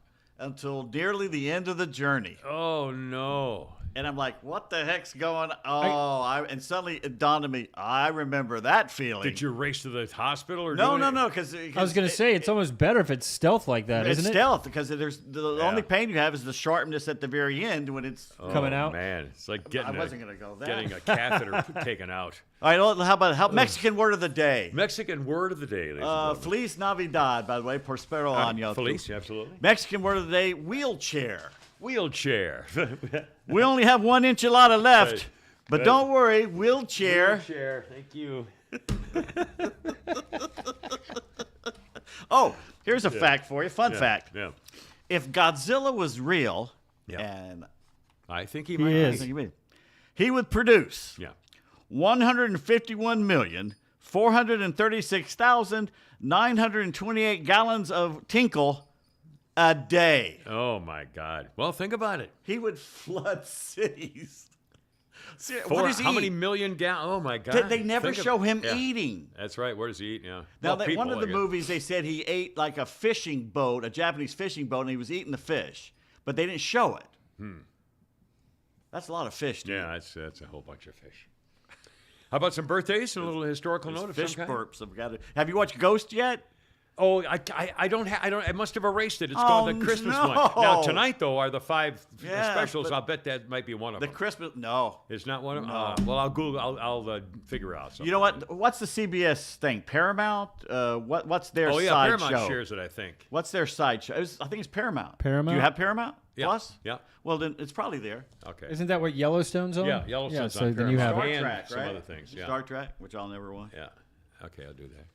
until nearly the end of the journey. Oh, no. And I'm like, what the heck's going on? And suddenly it dawned on me, I remember that feeling. Did you race to the hospital? Or No, do no, it? no. Because I was going to say, it's almost better if it's stealth like that, it's isn't it? stealth, because there's the Yeah. only pain you have is the sharpness at the very end when it's. Coming Oh, out? man. It's like I wasn't going to go there. getting a catheter taken out. All right, well, how about Mexican word of the day? Mexican word of the day, ladies and gentlemen. Feliz Navidad, by the way, Prospero Año. Feliz, absolutely. Mexican word of the day, wheelchair. Wheelchair. We only have 1 enchilada left, Right. but Right. don't worry, wheelchair. Wheelchair. Thank you. Oh, here's a fact for you, fun fact. Yeah. If Godzilla was real, Yeah. and I think he He might is. be. he would produce Yeah. 151,436,928 gallons of tinkle a day. Oh, my God. Well, think about it. He would flood cities. What does he How many eat? million gallons? Oh, my God. They never Think of- show him yeah. eating. That's right. Where does he eat? Yeah. Now, Well, one of the I guess. movies, they said he ate like a fishing boat, a Japanese fishing boat, and he was eating the fish, but they didn't show it. That's a lot of fish. Dude. Yeah, that's a whole bunch of fish. How about some birthdays and a little historical note of Fish some kind? burps. Have you watched Ghost yet? Oh, I don't. I must have erased it. It's called the Christmas no. one. Now tonight though are the 5 Yeah, specials. but I'll bet that might be one of The them. Christmas? No. It's not one of them. No. Well, I'll Google. I'll figure out something. You know what? What's the CBS thing? Paramount? What's their Oh yeah, side Paramount show? shares it. I think. What's their side show? I think it's Paramount. Paramount? Do you have Paramount Yeah. Plus? Yeah. Well, then it's probably there. Okay. Isn't that what Yellowstone's on? Yeah, Yellowstone's so on then you have Paramount. it. And Trek, some right? other things. Yeah. Star Trek, which I'll never watch. Yeah. Okay, I'll do that.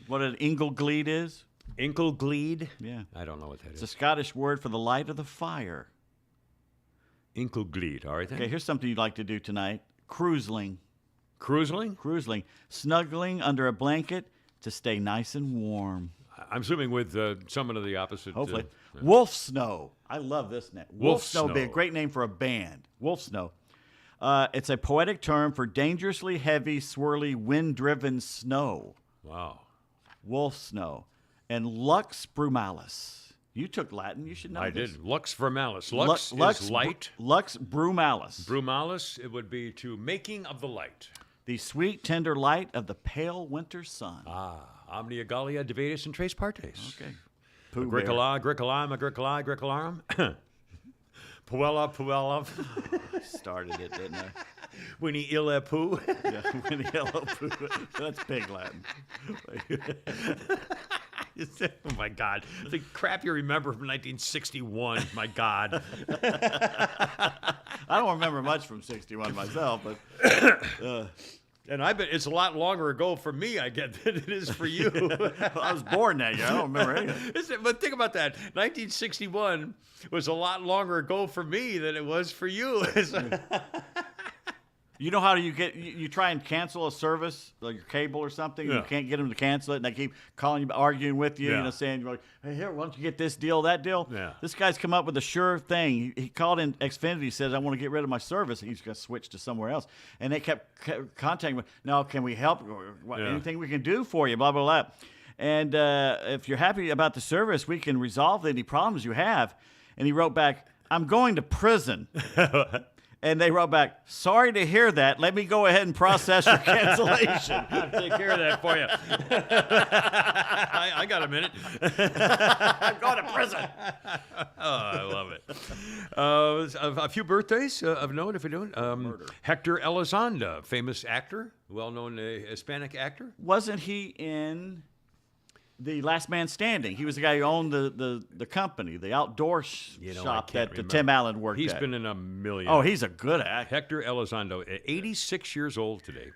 What an Inglegleed is? Inkelgleed. Yeah. I don't know what that It's a is. Scottish word for the light of the fire. Inkelgleed. All right then. Okay, here's something you'd like to do tonight. Cruisling. Cruising. Cruisling. Snuggling under a blanket to stay nice and warm. I'm assuming with someone of the opposite. Hopefully. Wolf Snow. I love this name. Wolf Snow would be a Snow. great name for a band. Wolf Snow. It's a poetic term for dangerously heavy, swirly, wind-driven snow. Wow. Wolf Snow. And Lux Brumalis. You took Latin. You should know I this. did. Lux vermalis. Lux is light. Lux Brumalis. Brumalis, it would be to making of the light. The sweet, tender light of the pale winter sun. Ah, Omnia Gallia Divatus and Tres Partes. Okay. Pooh Agricola, Agricolarum. Puella, Puella. started it, didn't I? Winnie Illa Pooh. Yeah, Winnie Yellow Pooh. That's Pig Latin. Oh, my God. The crap you remember from 1961. My God. I don't remember much from 61 myself, but And I bet it's a lot longer ago for me, I get, than it is for you. I was born that year. I don't remember anything. But think about that. 1961 was a lot longer ago for me than it was for you. You know how do you try and cancel a service, like your cable or something, and Yeah. you can't get them to cancel it, and they keep calling you, arguing with you, Yeah. saying, like, hey, here, why don't you get this deal, that deal? Yeah. This guy's come up with a sure thing. He called in Xfinity, says, I want to get rid of my service. He's going to switch to somewhere else. And they kept contacting me. No, can we help? Yeah. Anything we can do for you, blah, blah, blah. And if you're happy about the service, we can resolve any problems you have. And he wrote back, I'm going to prison. And they wrote back, sorry to hear that. Let me go ahead and process your cancellation. I'll take care of that for you. I got a minute. I'm going to prison. Oh, I love it. A few birthdays of note, if you're doing. Hector Elizondo, famous actor, well-known Hispanic actor. Wasn't he in The Last Man Standing? He was the guy who owned the company, the outdoor shop I can't that remember. Tim Allen worked He's at. been in a million. Oh, he's a good actor. Hector Elizondo, 86 years old today.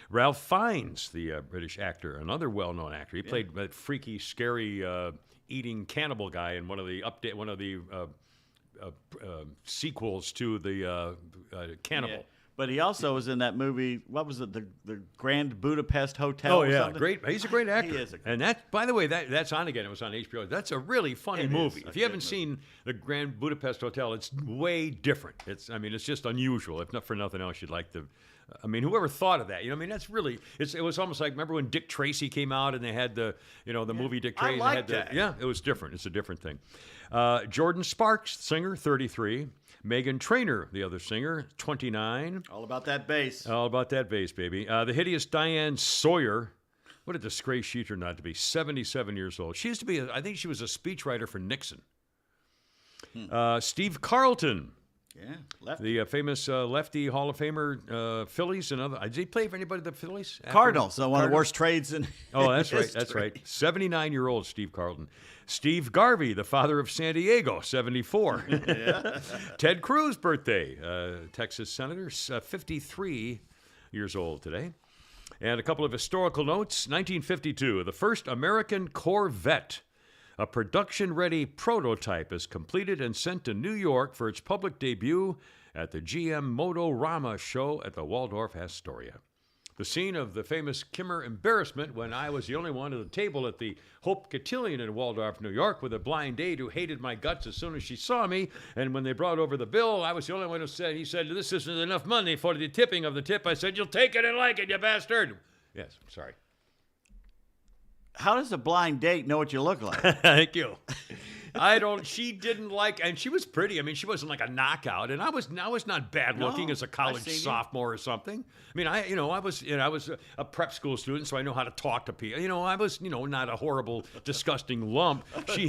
Ralph Fiennes, the British actor, another well-known actor. He played that freaky, scary, eating cannibal guy in one of the sequels to the Cannibal. Yeah. But he also was in that movie. What was it? The Grand Budapest Hotel. Oh or yeah, something? great. He's a great actor. He is a great and that, by the way, that's on again. It was on HBO. That's a really funny movie. a If you haven't good seen the Grand Budapest Hotel, it's way different. It's just unusual. If not for nothing else, you'd like to. I mean, whoever thought of that? You know, I mean, that's really. It was almost like, remember when Dick Tracy came out and they had the movie Dick Tracy. I they like had that. Yeah, it was different. It's a different thing. Jordan Sparks, singer, 33. Meghan Trainor, the other singer, 29. All about that bass. All about that bass, baby. The hideous Diane Sawyer. What a disgrace she turned out to be. 77 years old. She used to be, I think she was a speechwriter for Nixon. Steve Carlton, Yeah, left. the famous lefty Hall of Famer, Phillies and other. Did he play for anybody at the Phillies? Cardinals, one of the worst trades in Oh, that's right. history. That's right. 79-year-old Steve Carlton. Steve Garvey, the father of San Diego, 74. Ted Cruz, birthday. Texas Senator, 53 years old today. And a couple of historical notes. 1952, the first American Corvette. A production-ready prototype is completed and sent to New York for its public debut at the GM Motorama show at the Waldorf Astoria. The scene of the famous Kimmer embarrassment when I was the only one at the table at the Hope Cotillion in Waldorf, New York, with a blind date who hated my guts as soon as she saw me. And when they brought over the bill, I was the only one who said, he said, this isn't enough money for the tipping of the tip. I said, you'll take it and like it, you bastard. Yes, I'm sorry. How does a blind date know what you look like? Thank you. She didn't like, and she was pretty. I mean, she wasn't like a knockout, and I was not bad looking No, as a college I've seen you. sophomore or something. I mean, I was a prep school student, so I know how to talk to people. I was, not a horrible, disgusting lump. She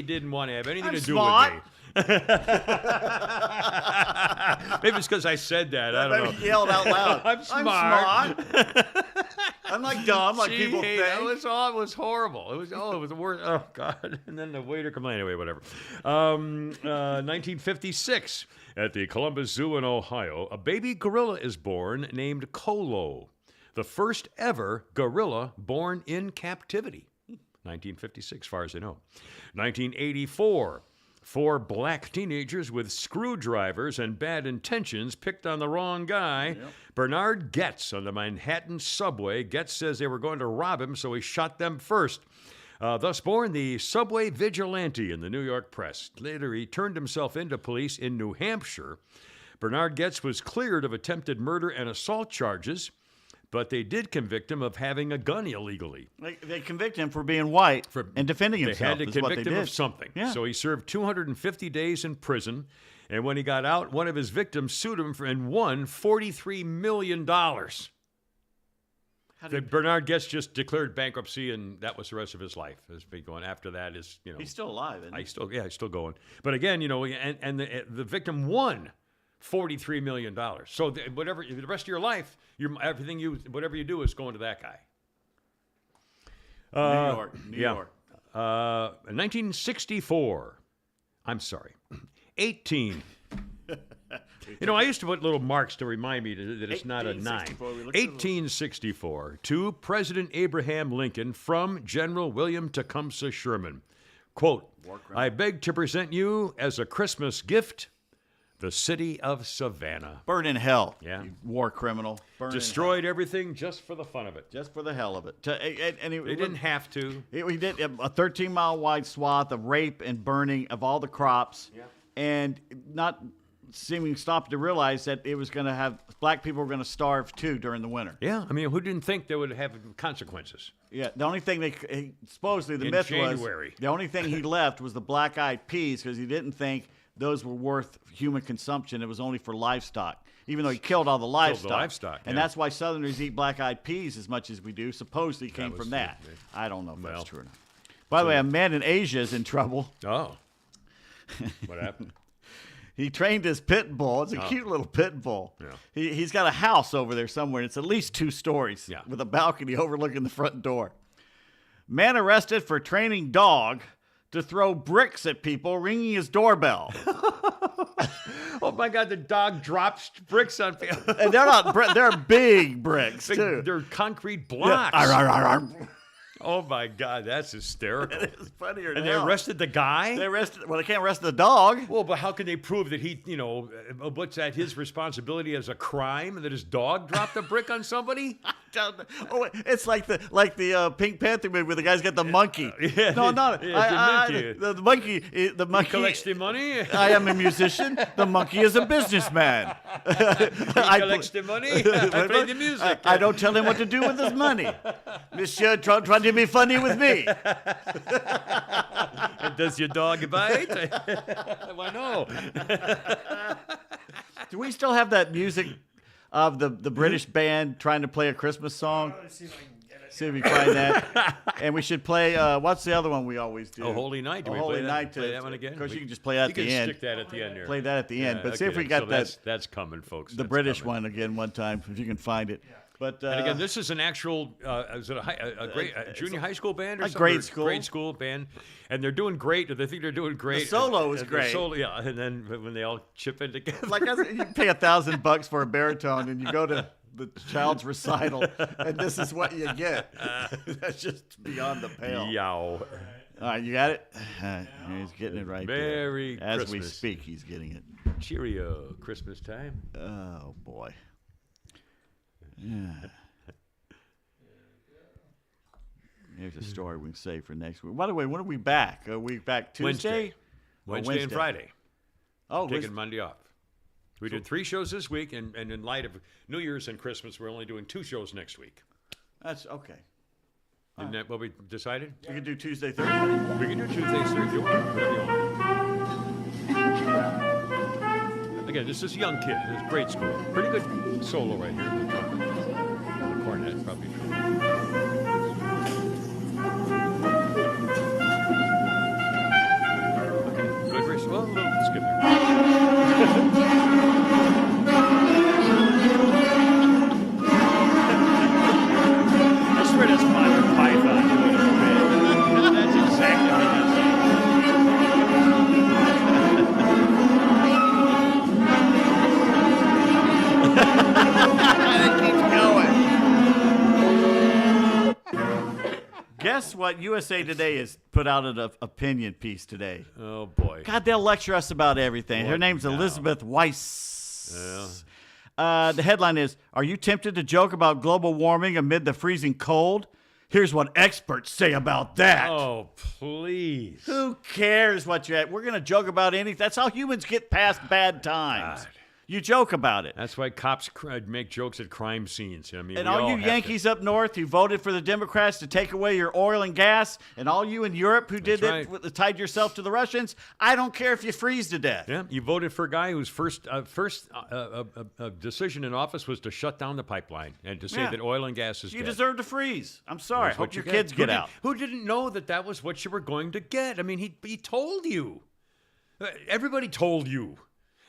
didn't want to have anything I'm to do smart. with me. Maybe it's because I said that. I don't know. Maybe you yelled out loud. I'm smart. I'm like dumb, like She people hated- think. It was horrible. It was the worst. Oh God! And then the waiter complained. Anyway, whatever. 1956, at the Columbus Zoo in Ohio, a baby gorilla is born named Colo, the first ever gorilla born in captivity. 1956, as far as I know. 1984. 4 black teenagers with screwdrivers and bad intentions picked on the wrong guy. Yep. Bernard Getz on the Manhattan subway. Getz says they were going to rob him, so he shot them first. Thus born the subway vigilante in the New York press. Later, he turned himself into police in New Hampshire. Bernard Getz was cleared of attempted murder and assault charges, but they did convict him of having a gun illegally. They convict him for being white and defending himself. They had to is what convict they him did. of something. Yeah. So he served 250 days in prison, and when he got out, one of his victims sued him and won $43 million. Bernard Guest just declared bankruptcy, and that was the rest of his life. Has been going after that is, He's still alive, isn't he? he's still going. But again, and the victim won $43 million. So whatever the rest of your life, whatever you do is going to that guy. New York. 1964. I'm sorry, 18. I used to put little marks to remind me that it's not a 9. 1864. To President Abraham Lincoln from General William Tecumseh Sherman. Quote, I beg to present you as a Christmas gift the city of Savannah. Burn in hell. Yeah. You war criminal. Burn Destroyed everything just for the fun of it. just for the hell of it. They didn't have to. We did a 13-mile wide swath of rape and burning of all the crops, and not seeming stopped to realize that it was going to have black people were going to starve too during the winter. Yeah, I mean, who didn't think they would have consequences? Yeah, the only thing supposedly the In myth January. was the only thing he left was the black-eyed peas because he didn't think those were worth human consumption. It was only for livestock, even though he killed all the livestock. And that's why Southerners eat black-eyed peas as much as we do. Supposedly came from that. I don't know if that's true or not. By the way, a man in Asia is in trouble. Oh. What happened? He trained his pit bull. It's a cute little pit bull. Yeah. He's got a house over there somewhere. It's at least 2 stories with a balcony overlooking the front door. Man arrested for training dog to throw bricks at people, ringing his doorbell. Oh my God! The dog drops bricks on people. And they're not they're big bricks too. They're concrete blocks. Yeah. Oh my God, that's hysterical. It's funnier And than they hell. arrested the guy? Well, they can't arrest the dog. Well, but how can they prove that he, what's that, his responsibility as a crime, that his dog dropped a brick on somebody? Oh, it's like the Pink Panther movie where the guy's got the monkey. Yeah, No, not the monkey. the monkey Collects the money? I am a musician. The monkey is a businessman. He collects the money? I play the music. I don't tell him what to do with his money. Monsieur, trying to be funny with me. And does your dog bite? Why no? Do we still have that music of the British band trying to play a Christmas song? Let's see if I can get it. See if we find that. And we should play, what's the other one we always do? Oh, Holy Night. Do we Holy play Night. that one again? Of course, you can just play that at the end. Stick that at the end there. Play that at the end. But see if okay, we got so that. That's coming, folks. The That's British coming. one again one time, if you can find it. But And again, this is an actual, is it a great junior high school band or a something? grade Or school. Grade school band. And they're doing great. They think they're doing great. The solo is And great. yeah, and then when they all chip in together. like you pay $1,000 for a baritone, and you go to the child's recital, and this is what you get. That's just beyond the pale. Yow. All right, you got it. He's getting it right Merry there. As we Christmas. speak, he's getting it. Cheerio, Christmas time. Oh boy. Yeah. Here's a story we can save for next week. By the way, when are we back? Are we back Tuesday? Wednesday and Friday. Oh, Taking Monday off. We did 3 shows this week, and in light of New Year's and Christmas, we're only doing 2 shows next week. that's okay. Isn't that what we decided? We can do Tuesday, Thursday. We can do Tuesday, Thursday, whatever you want. Again, this is a young kid. This is grade school. Pretty good solo right here. The trumpet. The cornet, probably. Okay, good race. Well, a little skip there. I swear that's Monty Python doing it. That's exactly what it Guess what? USA Today has put out an opinion piece today. is. Oh, boy. God, they'll lecture us about everything. Her What name's now? Elizabeth Weiss. The headline is, are you tempted to joke about global warming amid the freezing cold? Here's what experts say about that. Oh, please. Who cares what you're at? We're going to joke about anything. That's how humans get past bad times. God. You joke about it. That's why cops make jokes at crime scenes. I mean, And we all you have Yankees up north who voted for the Democrats to take away your oil and gas, and all you in Europe who did That's that, tied yourself to the Russians, I don't care if you freeze to death. Yeah, you voted for a guy whose first decision in office was to shut down the pipeline and to say Yeah. that oil and gas is You dead. deserve to freeze. I'm sorry. That's what Hope your you kids get out. Who didn't know that was what you were going to get? I mean, he told you. Everybody told you.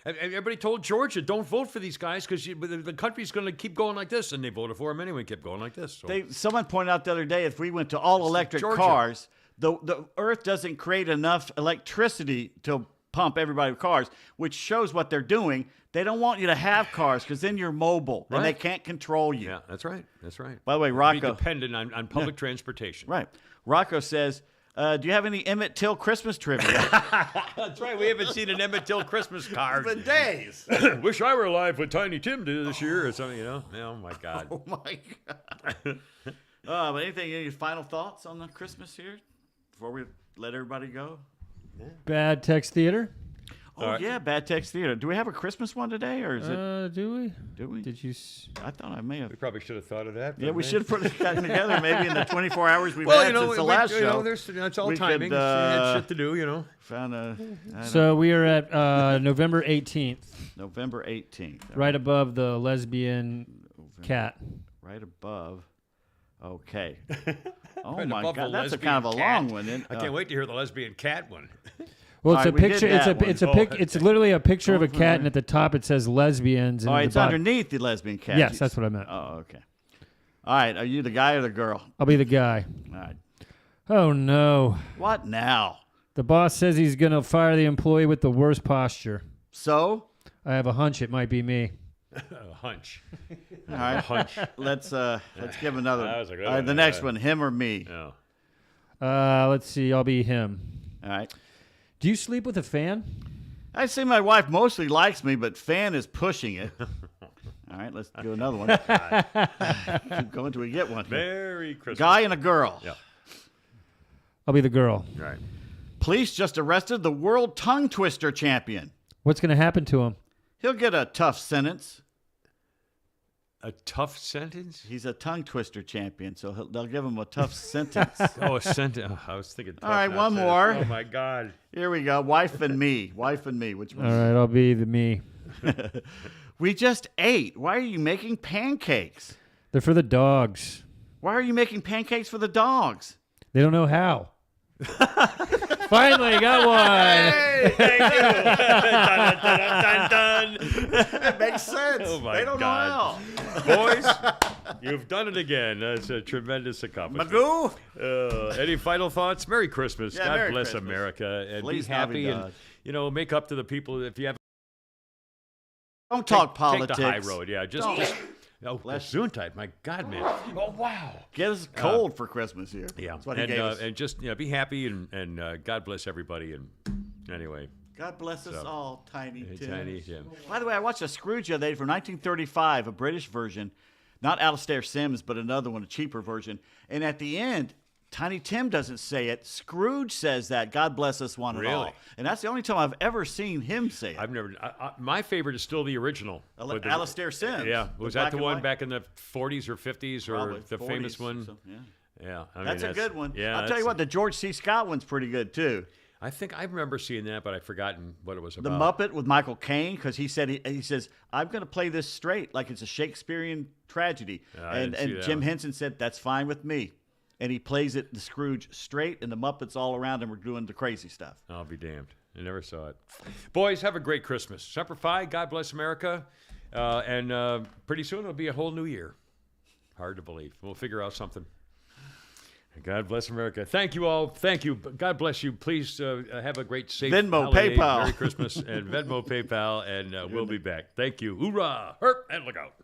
Everybody told Georgia, don't vote for these guys because the country's going to keep going like this. And they voted for him anyway, kept going like this. So. Someone pointed out the other day, if we went to all electric Georgia. cars, the Earth doesn't create enough electricity to pump everybody with cars, which shows what they're doing. They don't want you to have cars because then you're mobile and they Right. can't control you. Yeah, that's right. That's right. By the way, Be Rocco. dependent on public transportation. Right. Rocco says, do you have any Emmett Till Christmas trivia? That's right. We haven't seen an Emmett Till Christmas card. For days. Wish I were alive when Tiny Tim did this year or something, you know? Oh, my God. Oh, my God. But any final thoughts on the Christmas here before we let everybody go? Bad Text Theater. Oh, yeah, Bad Text Theater. Do we have a Christmas one today, or is it? Do we? Do we? Did you? I thought I may have. We probably should have thought of that. Yeah, we should have put it together maybe in the 24 hours we've Well, had you know, since the last you show. know, that's all We timing. could, Had shit to do, you know. Found a So we are at November 18th, November 18th. right above the lesbian cat. Right above. Okay. Oh, Right my above God. the That's a lesbian kind of a cat. long one. Isn't it? I can't wait to hear the lesbian cat one. Well, it's All right, a we did picture. It's that one. It's literally a picture of a cat, and at the top it says lesbians. And Oh, at the it's bottom- underneath the lesbian cat. Yes, that's what I meant. Oh, okay. All right. Are you the guy or the girl? I'll be the guy. All right. Oh no! What now? The boss says he's gonna fire the employee with the worst posture. So? I have a hunch it might be me. A hunch. All right. Hunch. Let's give another. That was a good All right, one, the yeah. next one, him or me. No. Let's see. I'll be him. All right. Do you sleep with a fan? I see my wife mostly likes me, but fan is pushing it. All right, let's do another one. Keep going till we get one. Merry Christmas. Guy and a girl. Yeah. I'll be the girl. Right. Police just arrested the world tongue twister champion. What's gonna happen to him? He'll get a tough sentence. A tough sentence? He's a tongue twister champion, so they'll give him a tough sentence. Oh, a sentence. Oh, I was thinking tough. All right, not one sentence. more. Oh, my God. Here we go. Wife and me. Wife and me. Which All one? right, I'll be the me. We just ate. Why are you making pancakes? They're for the dogs. Why are you making pancakes for the dogs? They don't know how. Finally, got one. Hey, thank you. Dun, dun, dun, dun, dun. That makes sense. Oh, my they don't God. know how. Boys, you've done it again. That's a tremendous accomplishment. Magoo? Any final thoughts? Merry Christmas. Yeah, God Merry bless Christmas. America. And Please be happy Navidad. and, make up to the people. If you have Don't talk take politics. the high road. Yeah, just oh, Bless Gesundheit. My God, man. Oh, wow. Get us cold for Christmas here. Yeah, That's what he and gave us. and just be happy and God bless everybody. And anyway, God bless us all, Tiny Tim. Tiny Tim. By the way, I watched a Scrooge the other day from 1935, a British version, not Alastair Sims, but another one, a cheaper version. And at the end, Tiny Tim doesn't say it. Scrooge says that. God bless us one and all. Really? And that's the only time I've ever seen him say it. I've never. my favorite is still the original. with the- Alastair Sims. Yeah, was black that the and one white. back in the 40s or 50s or Probably the 40s, famous one? so, yeah. Yeah, I mean, That's a good one. Yeah, I'll tell you what, the George C. Scott one's pretty good, too. I think I remember seeing that, but I've forgotten what it was The about. Muppet with Michael Caine, because he said he says, I'm going to play this straight like it's a Shakespearean tragedy. I didn't see And that Jim one. Henson said, that's fine with me. And he plays it, the Scrooge, straight, and the Muppets all around him are doing the crazy stuff. I'll be damned. I never saw it. Boys, have a great Christmas. Semper Fi, God bless America. And pretty soon it'll be a whole new year. Hard to believe. We'll figure out something. God bless America. Thank you all. Thank you. God bless you. Please have a great, safe Venmo, holiday. PayPal. Merry Christmas and Venmo, PayPal, and we'll be back. Thank you. Hoorah! Herp, and look out.